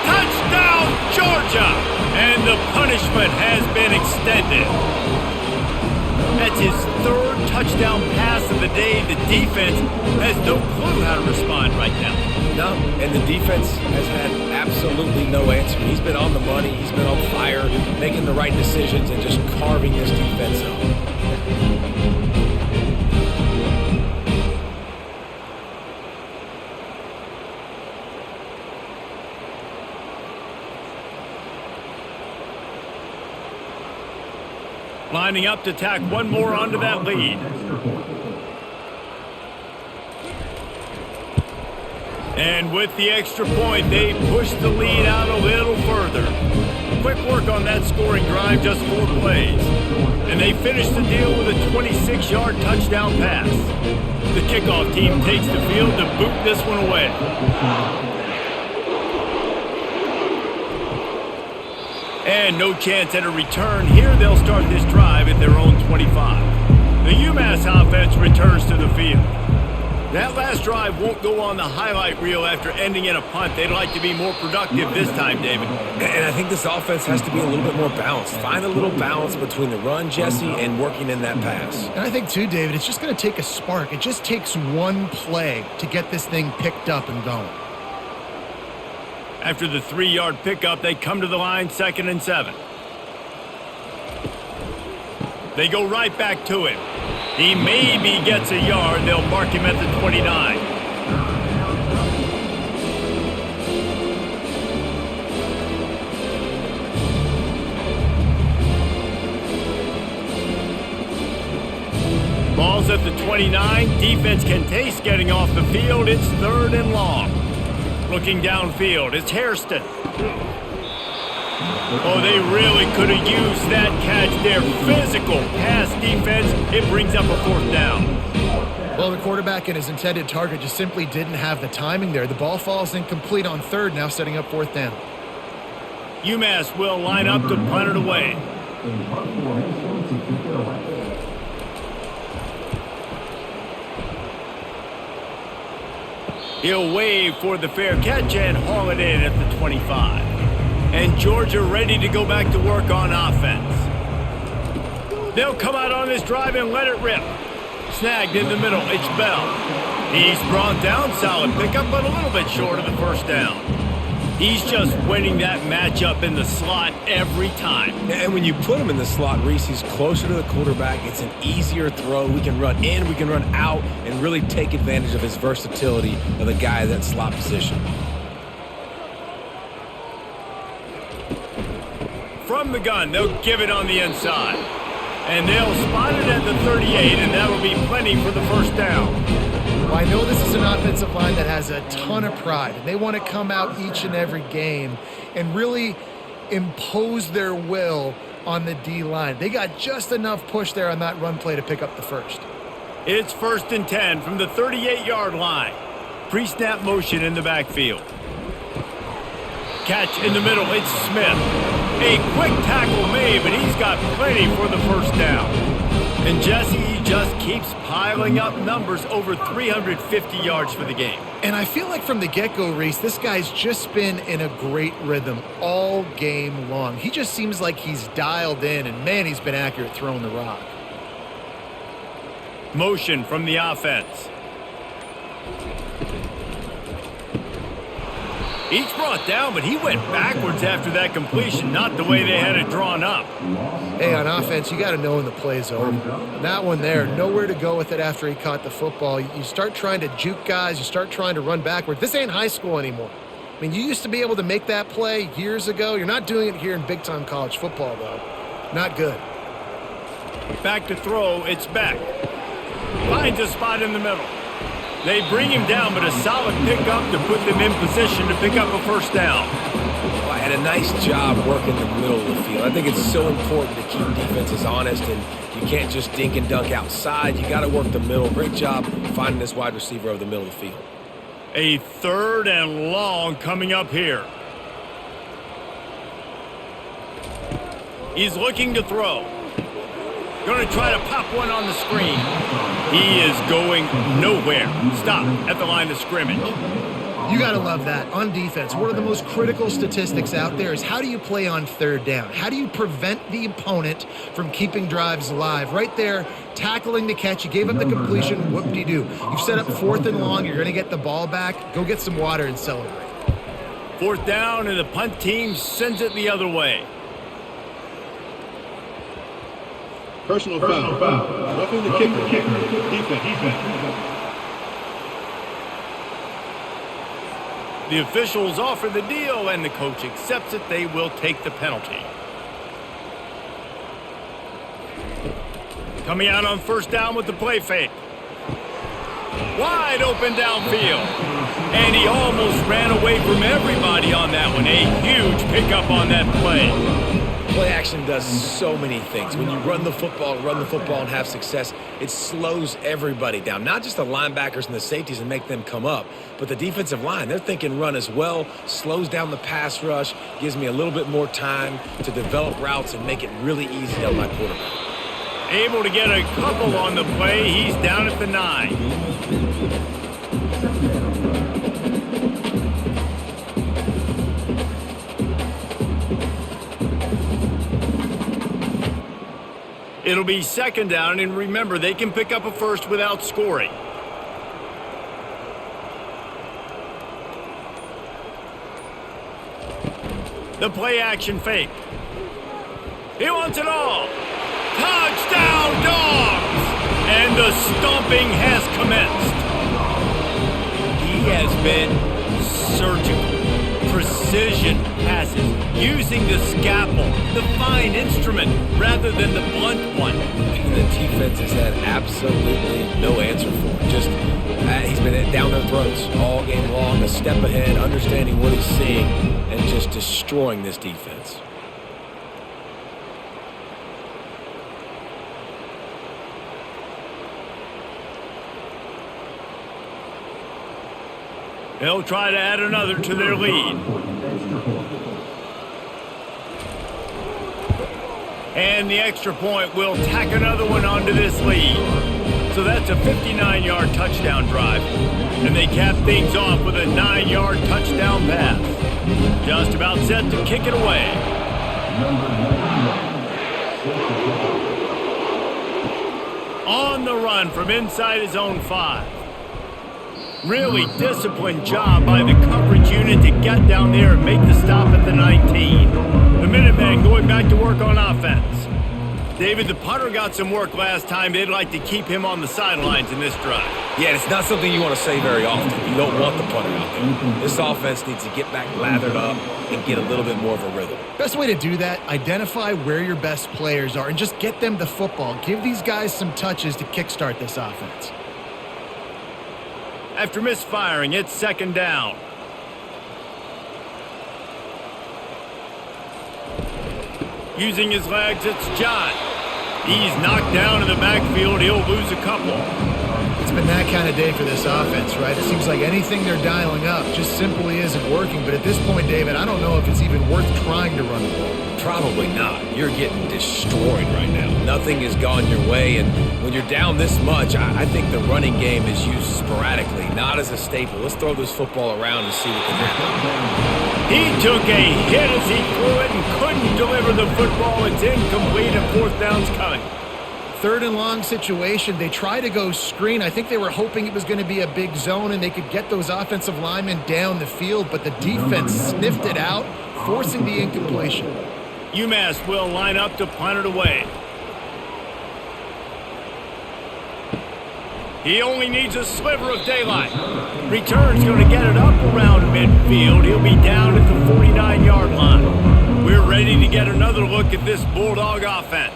Touchdown, Georgia! And the punishment has been extended. That's his 3rd touchdown pass of the day. The defense has no clue how to respond right now. No, and the defense has had absolutely no answer. He's been on the money. He's been on fire, making the right decisions and just carving this defense up. Lining up to tack one more onto that lead. And with the extra point, they push the lead out a little further. Quick work on that scoring drive, just 4 plays. And they finish the deal with a 26-yard touchdown pass. The kickoff team takes the field to boot this one away. And no chance at a return. Here they'll start this drive at their own 25. The UMass offense returns to the field. That last drive won't go on the highlight reel after ending in a punt. They'd like to be more productive this time, David. And I think this offense has to be a little bit more balanced. Find a little balance between the run, Jesse, and working in that pass. And I think, too, David, it's just going to take a spark. It just takes one play to get this thing picked up and going. After the 3-yard pickup, they come to the line, 2nd and 7. They go right back to him. He maybe gets a yard. They'll mark him at the 29. Ball's at the 29. Defense can taste getting off the field. It's 3rd and long. Looking downfield, it's Hairston. Oh, they really could have used that catch there. Physical pass defense. It brings up a 4th down. Well, the quarterback and his intended target just simply didn't have the timing there. The ball falls incomplete on 3rd, now setting up 4th down. UMass will line up to punt it away. He'll wave for the fair catch and haul it in at the 25. And Georgia ready to go back to work on offense. They'll come out on this drive and let it rip. Snagged in the middle, it's Bell. He's brought down, solid pickup, but a little bit short of the 1st down. He's just winning that matchup in the slot every time. And when you put him in the slot, Reese, he's closer to the quarterback. It's an easier throw. We can run in, we can run out, and really take advantage of his versatility of the guy in that slot position. From the gun, they'll give it on the inside. And they'll spot it at the 38, and that'll be plenty for the 1st down. Well, I know this is an offensive line that has a ton of pride, and they want to come out each and every game and really impose their will on the D-line. They got just enough push there on that run play to pick up the 1st. It's 1st and 10 from the 38-yard line. Pre-snap motion in the backfield. Catch in the middle, it's Smith. A quick tackle made, but he's got plenty for the 1st down. And Jesse just keeps piling up numbers, over 350 yards for the game. And I feel like from the get-go, Reese, this guy's just been in a great rhythm all game long. He just seems like he's dialed in, and man, he's been accurate throwing the rock. Motion from the offense. He's brought down, but he went backwards after that completion, not the way they had it drawn up. Hey, on offense, you got to know when the play's over. That one there, nowhere to go with it after he caught the football. You start trying to juke guys. You start trying to run backwards. This ain't high school anymore. I mean, you used to be able to make that play years ago. You're not doing it here in big-time college football, though. Not good. Back to throw, it's Beck. Finds a spot in the middle. They bring him down, but a solid pickup to put them in position to pick up a 1st down. Well, I had a nice job working the middle of the field. I think it's so important to keep defenses honest, and you can't just dink and dunk outside. You got to work the middle. Great job finding this wide receiver over the middle of the field. A 3rd and long coming up here. He's looking to throw. Going to try to pop one on the screen. He is going nowhere. Stop at the line of scrimmage. You got to love that. On defense, one of the most critical statistics out there is how do you play on 3rd down? How do you prevent the opponent from keeping drives alive? Right there, tackling the catch. You gave up the completion. Whoop-de-doo. You've set up 4th and long. You're going to get the ball back. Go get some water and celebrate. 4th down, and the punt team sends it the other way. Personal foul. Roughing the kicker. Defense. The officials offer the deal, and the coach accepts it. They will take the penalty. Coming out on first down with the play fake. Wide open downfield. And he almost ran away from everybody on that one. A huge pickup on that play. Play action does so many things. When you run the football and have success, it slows everybody down. Not just the linebackers and the safeties and make them come up, but the defensive line. They're thinking run as well, slows down the pass rush, gives me a little bit more time to develop routes and make it really easy on my quarterback. Able to get a couple on the play. He's down at the 9. It'll be second down, and remember, they can pick up a first without scoring. The play action fake. He wants it all. Touchdown, Dogs! And the stomping has commenced. He has been surgical. Precision passes, using the scalpel, the fine instrument, rather than the blunt one. The defense has had absolutely no answer for him. Just, he's been down their throats all game long, a step ahead, understanding what he's seeing, and just destroying this defense. They'll try to add another to their lead. And the extra point will tack another one onto this lead. So that's a 59-yard touchdown drive. And they cap things off with a 9-yard touchdown pass. Just about set to kick it away. On the run from inside his own 5. Really disciplined job by the coverage unit to get down there and make the stop at the 19. The Minutemen going back to work on offense. David, the punter got some work last time. They'd like to keep him on the sidelines in this drive. Yeah, it's not something you want to say very often. You don't want the punter out there. This offense needs to get back lathered up and get a little bit more of a rhythm. Best way to do that, identify where your best players are and just get them the football. Give these guys some touches to kickstart this offense. After misfiring, it's second down. Using his legs, it's John. He's knocked down in the backfield. He'll lose a couple. It's been that kind of day for this offense, right? It seems like anything they're dialing up just simply isn't working. But at this point, David, I don't know if it's even worth trying to run the ball. Probably not. You're getting destroyed right now. Nothing has gone your way, and when you're down this much, I think the running game is used sporadically, not as a staple. Let's throw this football around and see what can happen. He took a hit as he threw it and couldn't deliver the football. It's incomplete and fourth down's coming. Third and long situation. They try to go screen. I think they were hoping it was going to be a big zone and they could get those offensive linemen down the field, but the defense sniffed it out, forcing the incompletion. UMass will line up to punt it away. He only needs a sliver of daylight. Return's going to get it up around midfield. He'll be down at the 49-yard line. We're ready to get another look at this Bulldog offense.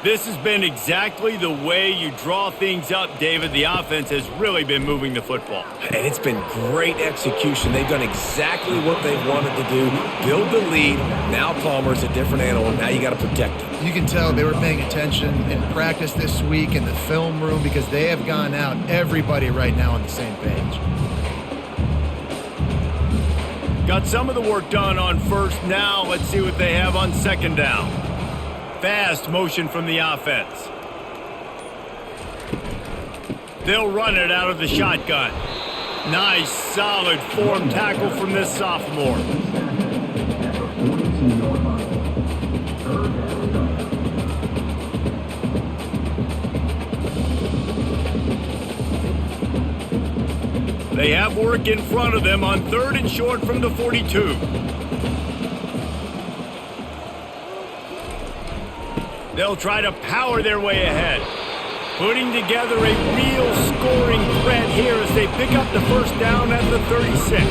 This has been exactly the way you draw things up, David. The offense has really been moving the football. And it's been great execution. They've done exactly what they wanted to do. Build the lead. Now Palmer's a different animal. Now you got to protect him. You can tell they were paying attention in practice this week in the film room because they have gone out, everybody right now on the same page. Got some of the work done on first. Now let's see what they have on second down. Fast motion from the offense. They'll run it out of the shotgun. Nice, solid form tackle from this sophomore. They have work in front of them on third and short from the 42. They'll try to power their way ahead. Putting together a real scoring threat here as they pick up the first down at the 36.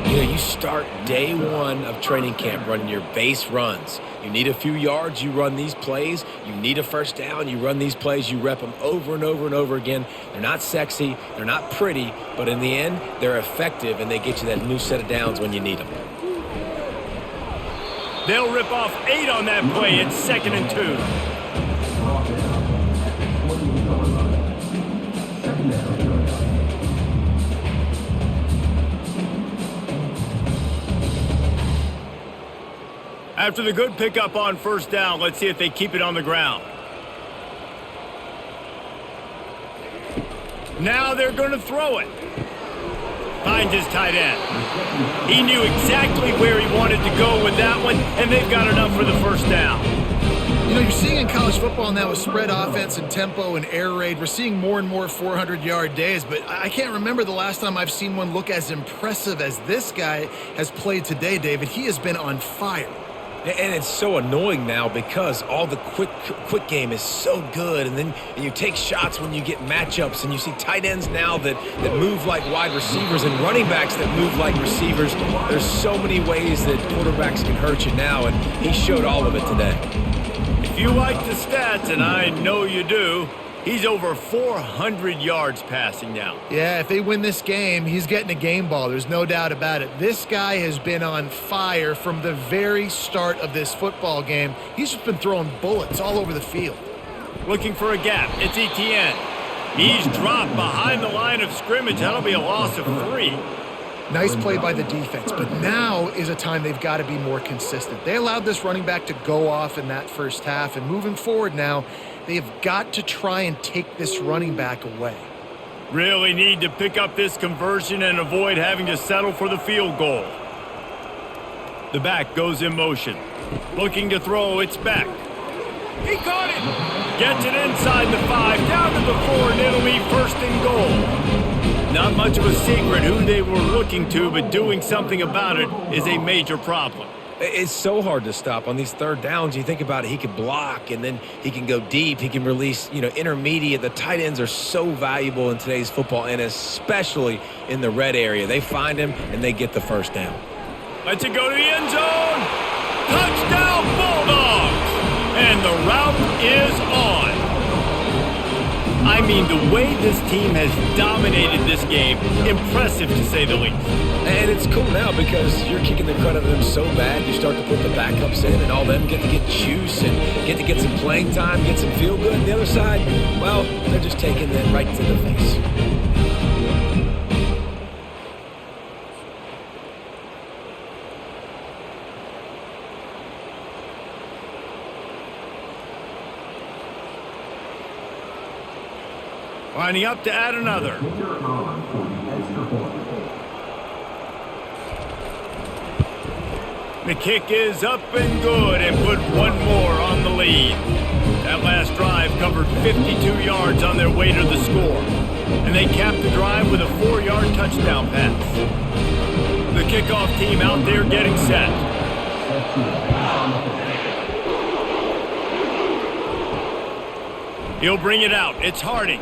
You know, you start day one of training camp running your base runs. You need a few yards, you run these plays. You need a first down, you run these plays. You rep them over and over and over again. They're not sexy, they're not pretty, but in the end, they're effective, and they get you that new set of downs when you need them. They'll rip off 8 on that play. It's 2nd and 2. After the good pickup on first down, let's see if they keep it on the ground. Now they're going to throw it. Finds his tight end. He knew exactly where he wanted to go with that one, and they've got enough for the first down. You know, you're seeing in college football now with spread offense and tempo and air raid, we're seeing more and more 400-yard days, but I can't remember the last time I've seen one look as impressive as this guy has played today, David. He has been on fire. And it's so annoying now because all the quick game is so good, and then you take shots when you get matchups, and you see tight ends now that move like wide receivers and running backs that move like receivers. There's so many ways that quarterbacks can hurt you now, and he showed all of it today. If you like the stats, and I know you do, he's over 400 yards passing now. Yeah, if they win this game, he's getting a game ball. There's no doubt about it. This guy has been on fire from the very start of this football game. He's just been throwing bullets all over the field. Looking for a gap. It's Etienne. He's dropped behind the line of scrimmage. That'll be a loss of 3. Nice play by the defense, but now is a time they've got to be more consistent. They allowed this running back to go off in that first half, and moving forward now, they've got to try and take this running back away. Really need to pick up this conversion and avoid having to settle for the field goal. The back goes in motion. Looking to throw, it's back. He caught it! Gets it inside the 5, down to the 4, and it'll be 1st and goal. Not much of a secret who they were looking to, but doing something about it is a major problem. It's so hard to stop on these third downs. You think about it, he can block, and then he can go deep. He can release, intermediate. The tight ends are so valuable in today's football, and especially in the red area. They find him, and they get the first down. Lets it go to the end zone. Touchdown, Bulldogs! And the route is on. I mean, the way this team has dominated this game, impressive to say the least. And it's cool now because you're kicking the crud out of them so bad, you start to put the backups in, and all them get to get juice and get some playing time, get some feel good. And the other side, well, they're just taking that right to the face. Lining up to add another. The kick is up and good, and put one more on the lead. That last drive covered 52 yards on their way to the score. And they capped the drive with a 4-yard touchdown pass. The kickoff team out there getting set. He'll bring it out. It's Harding.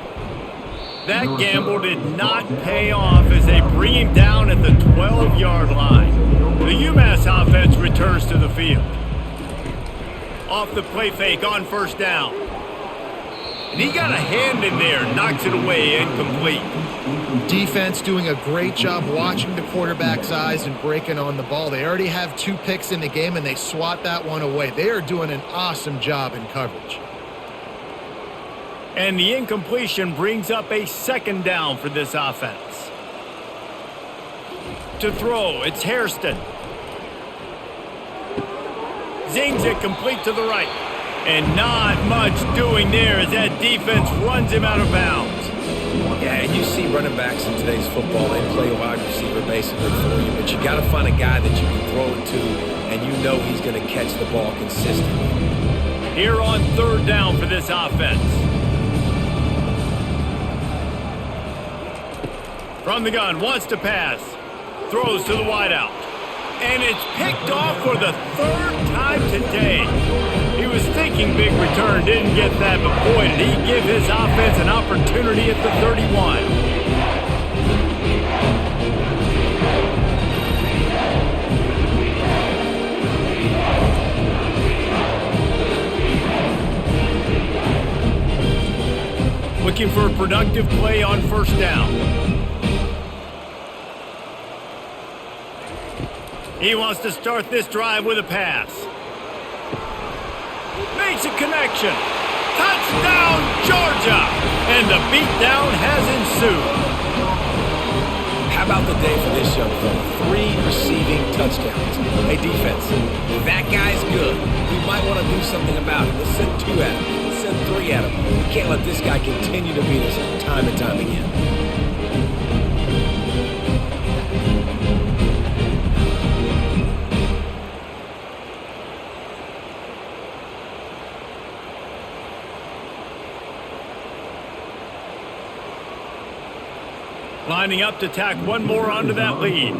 That gamble did not pay off as they bring him down at the 12-yard line. The UMass offense returns to the field. Off the play fake on first down. And he got a hand in there, knocks it away, incomplete. Defense doing a great job watching the quarterback's eyes and breaking on the ball. They already have 2 picks in the game, and they swat that one away. They are doing an awesome job in coverage. And the incompletion brings up a 2nd down for this offense. To throw, it's Hairston. Zings it complete to the right. And not much doing there as that defense runs him out of bounds. Yeah, and you see running backs in today's football, they play wide receiver basically for you, but you got to find a guy that you can throw it to, and you know he's going to catch the ball consistently. Here on 3rd down for this offense. From the gun, wants to pass. Throws to the wideout. And it's picked off for the 3rd time today. He was thinking big return, didn't get that, but boy, did he give his offense an opportunity at the 31. looking for a productive play on first down. He wants to start this drive with a pass. Makes a connection. Touchdown, Georgia! And the beatdown has ensued. How about the day for this young fella? 3 receiving touchdowns. Hey, defense, that guy's good. We might want to do something about it. Let's send 2 at him. Let's send 3 at him. We can't let this guy continue to beat us time and time again. Lining up to tack one more onto that lead.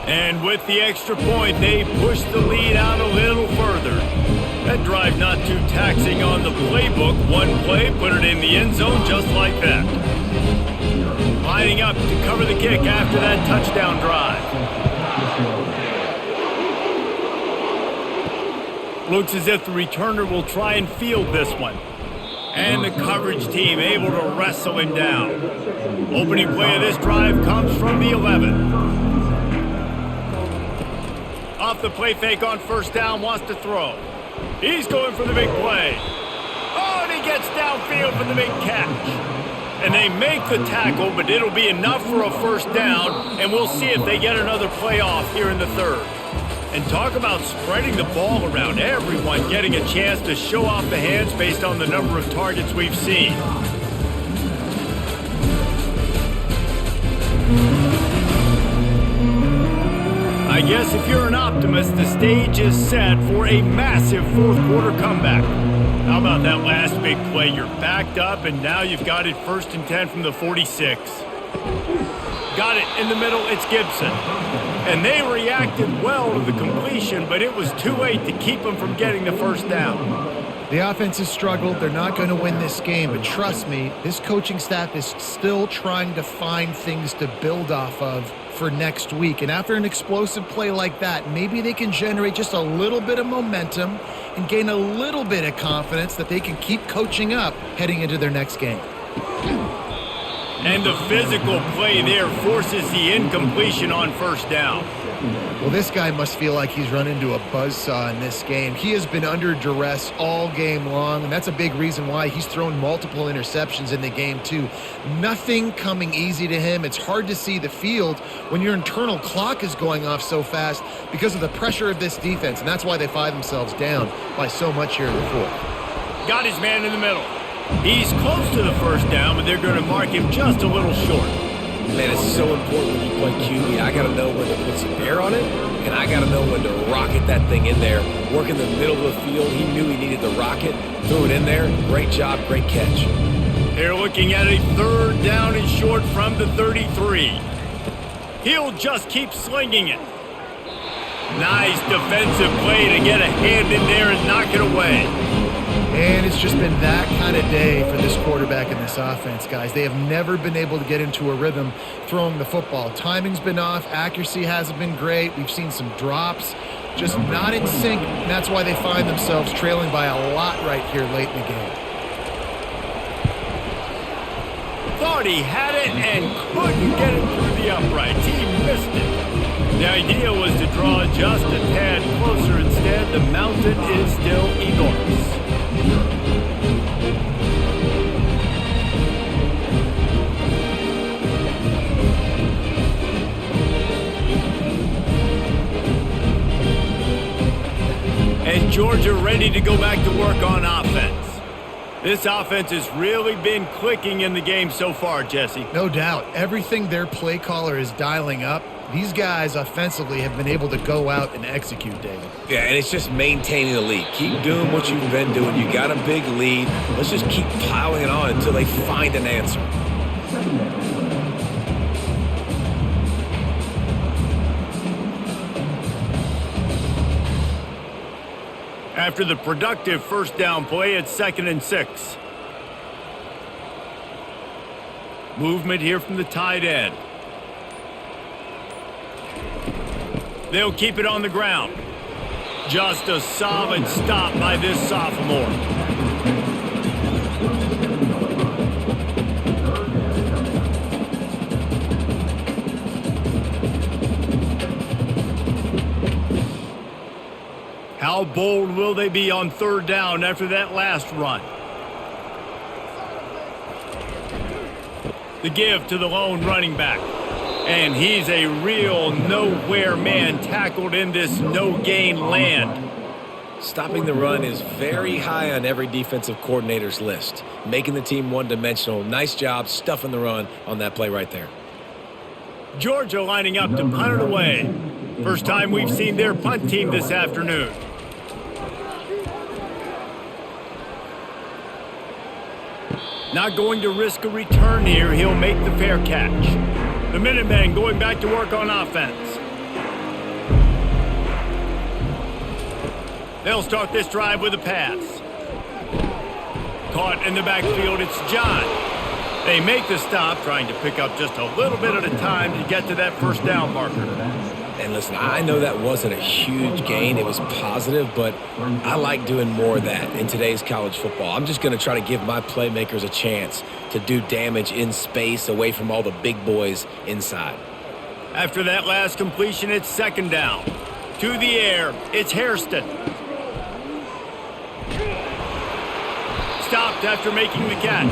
And with the extra point, they push the lead out a little further. That drive not too taxing on the playbook. One play, put it in the end zone just like that. Lining up to cover the kick after that touchdown drive. Looks as if the returner will try and field this one. And the coverage team able to wrestle him down. Opening play of this drive comes from the 11. Off the play fake on first down, wants to throw. He's going for the big play. Oh, and he gets downfield for the big catch. And they make the tackle, but it'll be enough for a first down, and we'll see if they get another play off here in the third. And talk about spreading the ball around, everyone getting a chance to show off the hands based on the number of targets we've seen. I guess if you're an optimist, the stage is set for a massive fourth quarter comeback. How about that last big play? You're backed up, and now you've got it 1st and 10 from the 46. Got it in the middle, it's Gibson. And they reacted well to the completion, but it was too late to keep them from getting the first down. The offense has struggled. They're not going to win this game, but trust me, this coaching staff is still trying to find things to build off of for next week. And after an explosive play like that, maybe they can generate just a little bit of momentum and gain a little bit of confidence that they can keep coaching up heading into their next game. And the physical play there forces the incompletion on first down. Well, this guy must feel like he's run into a buzzsaw in this game. He has been under duress all game long, and that's a big reason why he's thrown multiple interceptions in the game, too. Nothing coming easy to him. It's hard to see the field when your internal clock is going off so fast because of the pressure of this defense, and that's why they find themselves down by so much here in the fourth. Got his man in the middle. He's close to the first down, but they're going to mark him just a little short. Man, it's so important when you play QB. I got to know when to put some air on it, and I got to know when to rocket that thing in there. Work in the middle of the field. He knew he needed the rocket. Threw it in there. Great job, great catch. They're looking at a 3rd down and short from the 33. He'll just keep slinging it. Nice defensive play to get a hand in there and knock it away. And it's just been that kind of day for this quarterback and this offense, guys. They have never been able to get into a rhythm throwing the football. Timing's been off. Accuracy hasn't been great. We've seen some drops, just not in sync. And that's why they find themselves trailing by a lot right here late in the game. Thought he had it and couldn't get it through the uprights. He missed it. The idea was to draw just a tad closer. Instead, the mountain is still enormous. And Georgia ready to go back to work on offense. This offense has really been clicking in the game so far, Jesse. No doubt. Everything their play caller is dialing up, these guys offensively have been able to go out and execute, David. Yeah, and it's just maintaining the lead. Keep doing what you've been doing. You got a big lead. Let's just keep piling it on until they find an answer. After the productive first down play, it's 2nd and 6. Movement here from the tight end. They'll keep it on the ground. Just a solid stop by this sophomore. How bold will they be on third down after that last run? The give to the lone running back. And he's a real nowhere man tackled in this no-gain land. Stopping the run is very high on every defensive coordinator's list. Making the team one-dimensional. Nice job stuffing the run on that play right there. Georgia lining up to punt it away. First time we've seen their punt team this afternoon. Not going to risk a return here. He'll make the fair catch. The Minutemen going back to work on offense. They'll start this drive with a pass. Caught in the backfield, it's John. They make the stop, trying to pick up just a little bit at a time to get to that first down marker. And listen, I know that wasn't a huge gain. It was positive, but I like doing more of that in today's college football. I'm just going to try to give my playmakers a chance to do damage in space away from all the big boys inside. After that last completion, it's second down. To the air, it's Hairston. Stopped after making the catch.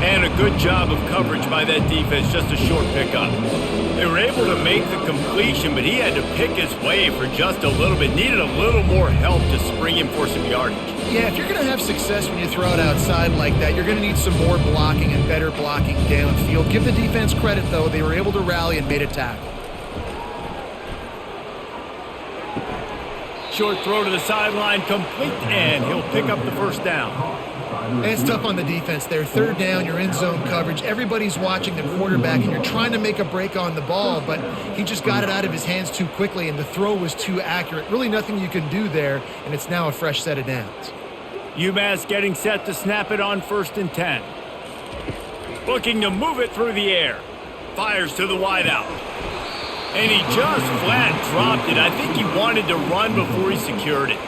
And a good job of coverage by that defense, just a short pickup. They were able to make the completion, but he had to pick his way for just a little bit. Needed a little more help to spring him for some yardage. Yeah, if you're going to have success when you throw it outside like that, you're going to need some more blocking and better blocking downfield. Give the defense credit, though. They were able to rally and made a tackle. Short throw to the sideline, complete, and he'll pick up the first down. And it's tough on the defense there. Third down, you're in zone coverage. Everybody's watching the quarterback, and you're trying to make a break on the ball, but he just got it out of his hands too quickly, and the throw was too accurate. Really nothing you can do there, and it's now a fresh set of downs. UMass getting set to snap it on 1st and 10. Looking to move it through the air. Fires to the wideout. And he just flat dropped it. I think he wanted to run before he secured it.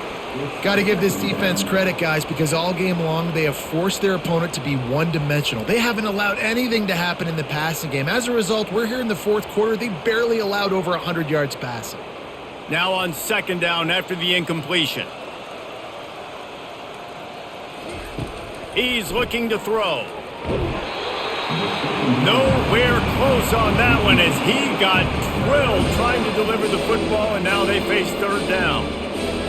Got to give this defense credit, guys, because all game long they have forced their opponent to be one-dimensional. They haven't allowed anything to happen in the passing game. As a result, we're here in the fourth quarter. They barely allowed over 100 yards passing. Now on second down after the incompletion. He's looking to throw. Nowhere close on that one as he got drilled trying to deliver the football, and now they face third down.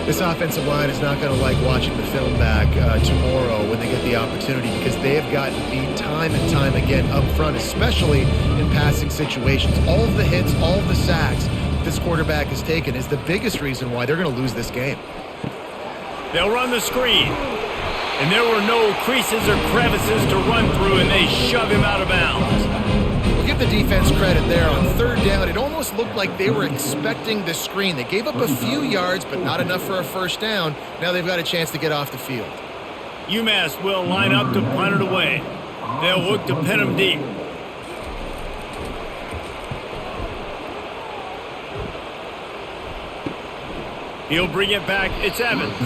This offensive line is not going to like watching the film back tomorrow when they get the opportunity, because they have gotten beat time and time again up front, especially in passing situations. All of the hits, all of the sacks this quarterback has taken is the biggest reason why they're going to lose this game. They'll run the screen. And there were no creases or crevices to run through, and they shove him out of bounds. We'll give the defense credit there. On third down, it almost looked like they were expecting the screen. They gave up a few yards, but not enough for a first down. Now they've got a chance to get off the field. UMass will line up to punt it away. They'll look to pin him deep. He'll bring it back. It's Evans.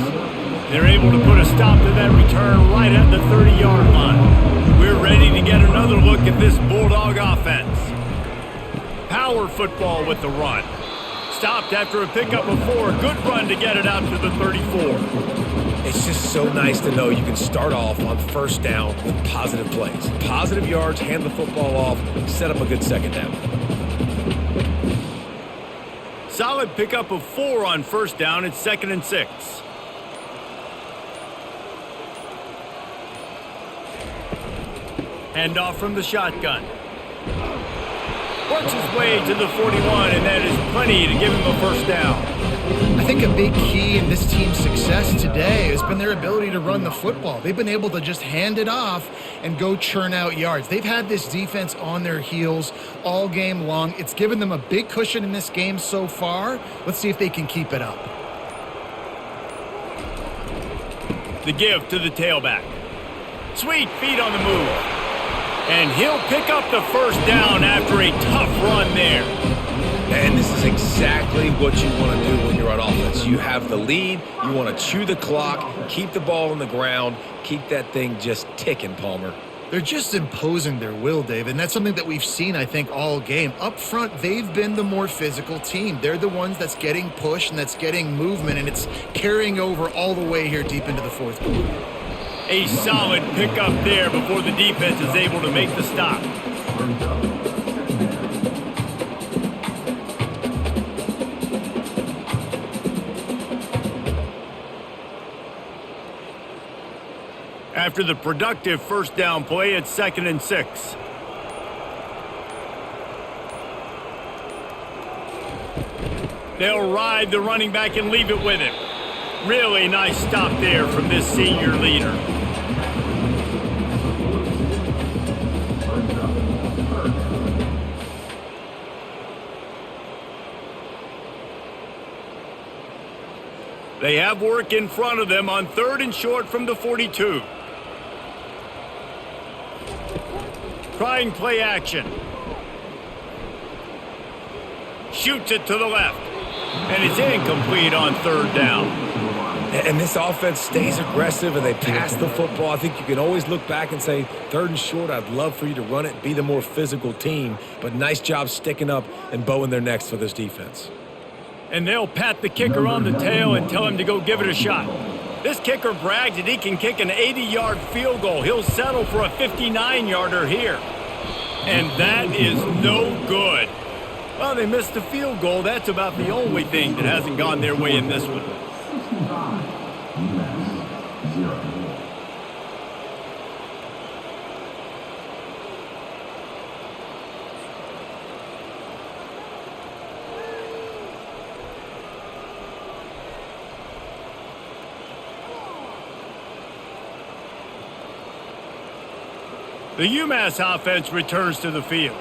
They're able to put a stop to that return right at the 30-yard line. We're ready to get another look at this Bulldog offense. Power football with the run. Stopped after a pickup of 4. Good run to get it out to the 34. It's just so nice to know you can start off on first down with positive plays. Positive yards, hand the football off, set up a good second down. Solid pickup of 4 on first down. It's 2nd and 6. Handoff from the shotgun. Works his way to the 41, and that is plenty to give him a first down. I think a big key in this team's success today has been their ability to run the football. They've been able to just hand it off and go churn out yards. They've had this defense on their heels all game long. It's given them a big cushion in this game so far. Let's see if they can keep it up. The give to the tailback. Sweet feet on the move. And he'll pick up the first down after a tough run there. And this is exactly what you want to do when you're on offense. You have the lead. You want to chew the clock, keep the ball on the ground, keep that thing just ticking, Palmer. They're just imposing their will, David, and that's something that we've seen, I think, all game. Up front, they've been the more physical team. They're the ones that's getting pushed and that's getting movement, and it's carrying over all the way here deep into the fourth quarter. A solid pickup there before the defense is able to make the stop. After the productive first down play, it's 2nd and 6. They'll ride the running back and leave it with him. Really nice stop there from this senior leader. They have work in front of them on 3rd and short from the 42. Trying play action. Shoots it to the left. And it's incomplete on 3rd down. And this offense stays aggressive and they pass the football. I think you can always look back and say, 3rd and short, I'd love for you to run it, be the more physical team. But nice job sticking up and bowing their necks for this defense. And they'll pat the kicker on the tail and tell him to go give it a shot. This kicker brags that he can kick an 80-yard field goal. He'll settle for a 59-yarder here. And that is no good. Well, they missed the field goal. That's about the only thing that hasn't gone their way in this one. The UMass offense returns to the field.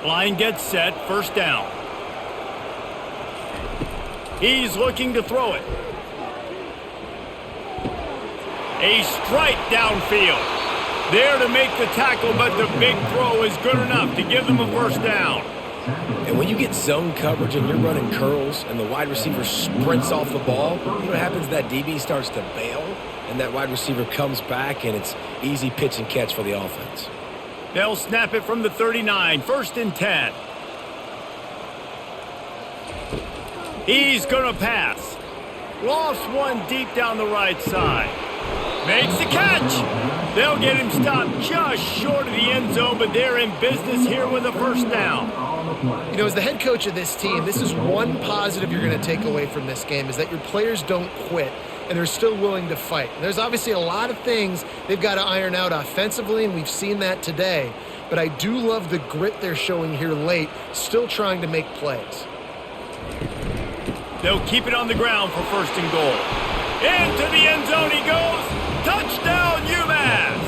Line gets set, 1st down. He's looking to throw it. A strike downfield. There to make the tackle, but the big throw is good enough to give them a 1st down. And when you get zone coverage and you're running curls and the wide receiver sprints off the ball, you know what happens? That DB starts to bail, and that wide receiver comes back, and it's easy pitch and catch for the offense. They'll snap it from the 39, 1st and 10. He's going to pass. Lofts one deep down the right side. Makes the catch. They'll get him stopped just short of the end zone, but they're in business here with a 1st down. You know, as the head coach of this team, this is one positive you're going to take away from this game, is that your players don't quit and they're still willing to fight. And there's obviously a lot of things they've got to iron out offensively, and we've seen that today. But I do love the grit they're showing here late, still trying to make plays. They'll keep it on the ground for 1st and goal. Into the end zone he goes. Touchdown, UMass!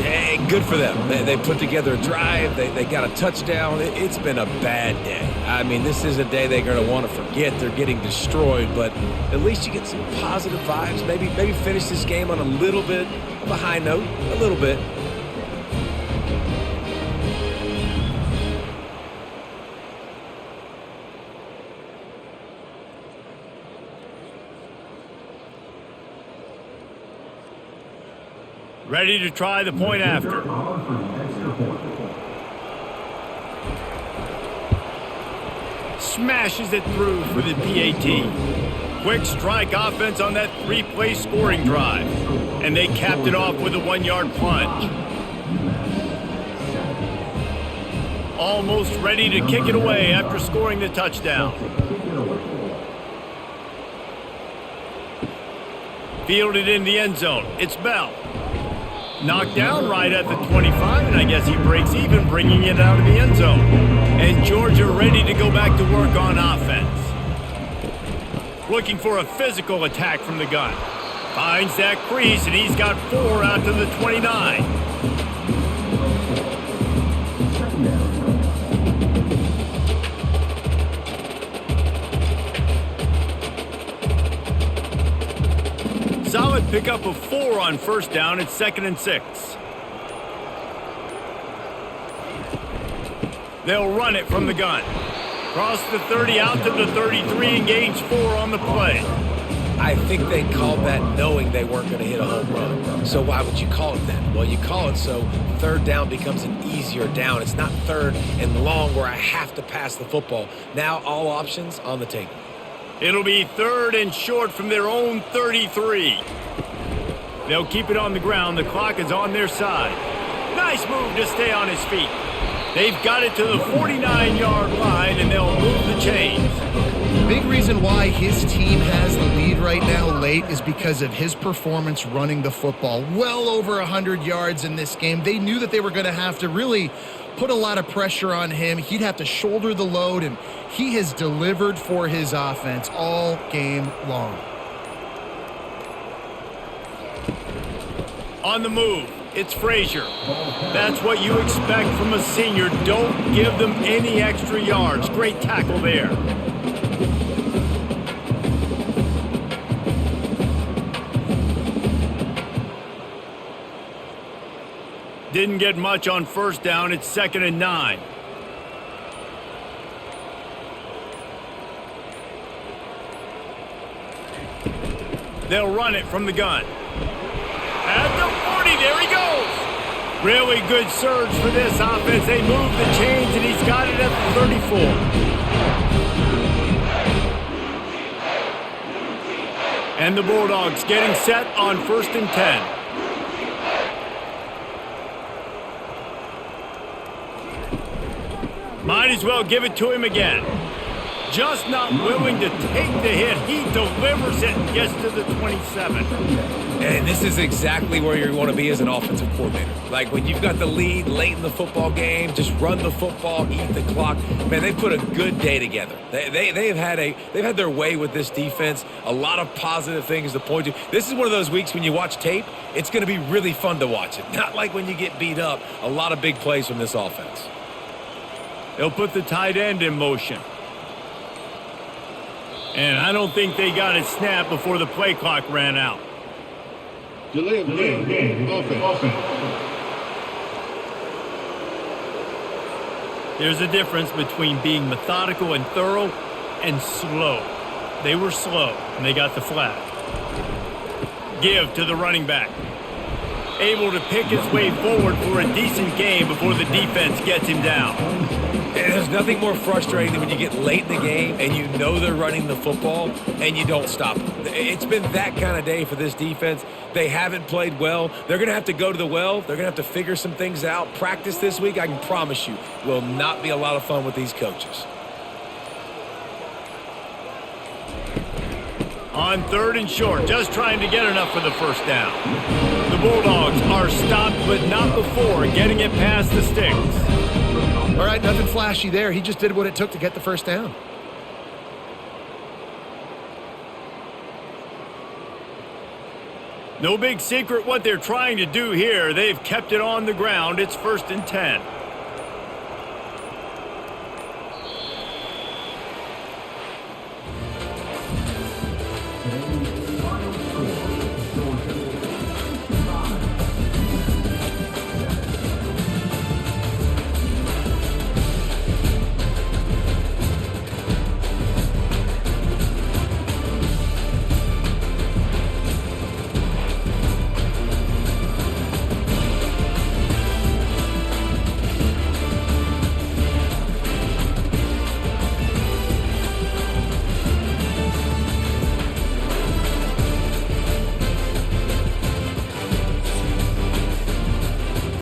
Hey, good for them. They put together a drive. They got a touchdown. It's been a bad day. I mean, this is a day they're going to want to forget. They're getting destroyed, but at least you get some positive vibes. Maybe finish this game on a little bit of a high note, a little bit. Ready to try the point after. Smashes it through for the PAT. Quick strike offense on that 3-play scoring drive. And they capped it off with a 1-yard plunge. Almost ready to kick it away after scoring the touchdown. Fielded in the end zone. It's Bell. Knocked down right at the 25, and I guess he breaks even, bringing it out of the end zone. And Georgia ready to go back to work on offense. Looking for a physical attack from the gun. Finds that crease, and he's got 4 out to the 29. Solid pickup of 4 on 1st down. It's 2nd and 6. They'll run it from the gun. Cross the 30 out to the 33 and gains 4 on the play. I think they called that knowing they weren't going to hit a home run. So why would you call it that? Well, you call it so third down becomes an easier down. It's not third and long where I have to pass the football. Now all options on the table. It'll be 3rd and short from their own 33. They'll keep it on the ground. The clock is on their side. Nice move to stay on his feet. They've got it to the 49-yard line, and they'll move the chains. Big reason why his team has the lead right now late is because of his performance running the football. Well over 100 yards in this game. They knew that they were going to have to really put a lot of pressure on him. He'd have to shoulder the load, and he has delivered for his offense all game long. On the move, it's Frazier. That's what you expect from a senior. Don't give them any extra yards. Great tackle there. Didn't get much on first down. It's 2nd and 9. They'll run it from the gun. At the 40, there he goes. Really good surge for this offense. They move the chains, and he's got it at the 34. And the Bulldogs getting set on 1st and 10. Might as well give it to him again. Just not willing to take the hit. He delivers it and gets to the 27. And this is exactly where you want to be as an offensive coordinator. Like when you've got the lead late in the football game, just run the football, eat the clock. Man, they put a good day together. They've had their way with this defense. A lot of positive things to point to. This is one of those weeks when you watch tape, it's going to be really fun to watch it. Not like when you get beat up. A lot of big plays from this offense. They'll put the tight end in motion. And I don't think they got it snapped before the play clock ran out. Delay of game. Offense. There's a difference between being methodical and thorough and slow. They were slow, and they got the flag. Give to the running back. Able to pick his way forward for a decent game before the defense gets him down. And there's nothing more frustrating than when you get late in the game and you know they're running the football and you don't stop them. It's been that kind of day for this defense. They haven't played well. They're going to have to go to the well. They're going to have to figure some things out. Practice this week, I can promise you, will not be a lot of fun with these coaches. On 3rd and short, just trying to get enough for the first down. The Bulldogs are stopped, but not before getting it past the sticks. All right, nothing flashy there. He just did what it took to get the first down. No big secret what they're trying to do here. They've kept it on the ground. It's 1st and 10.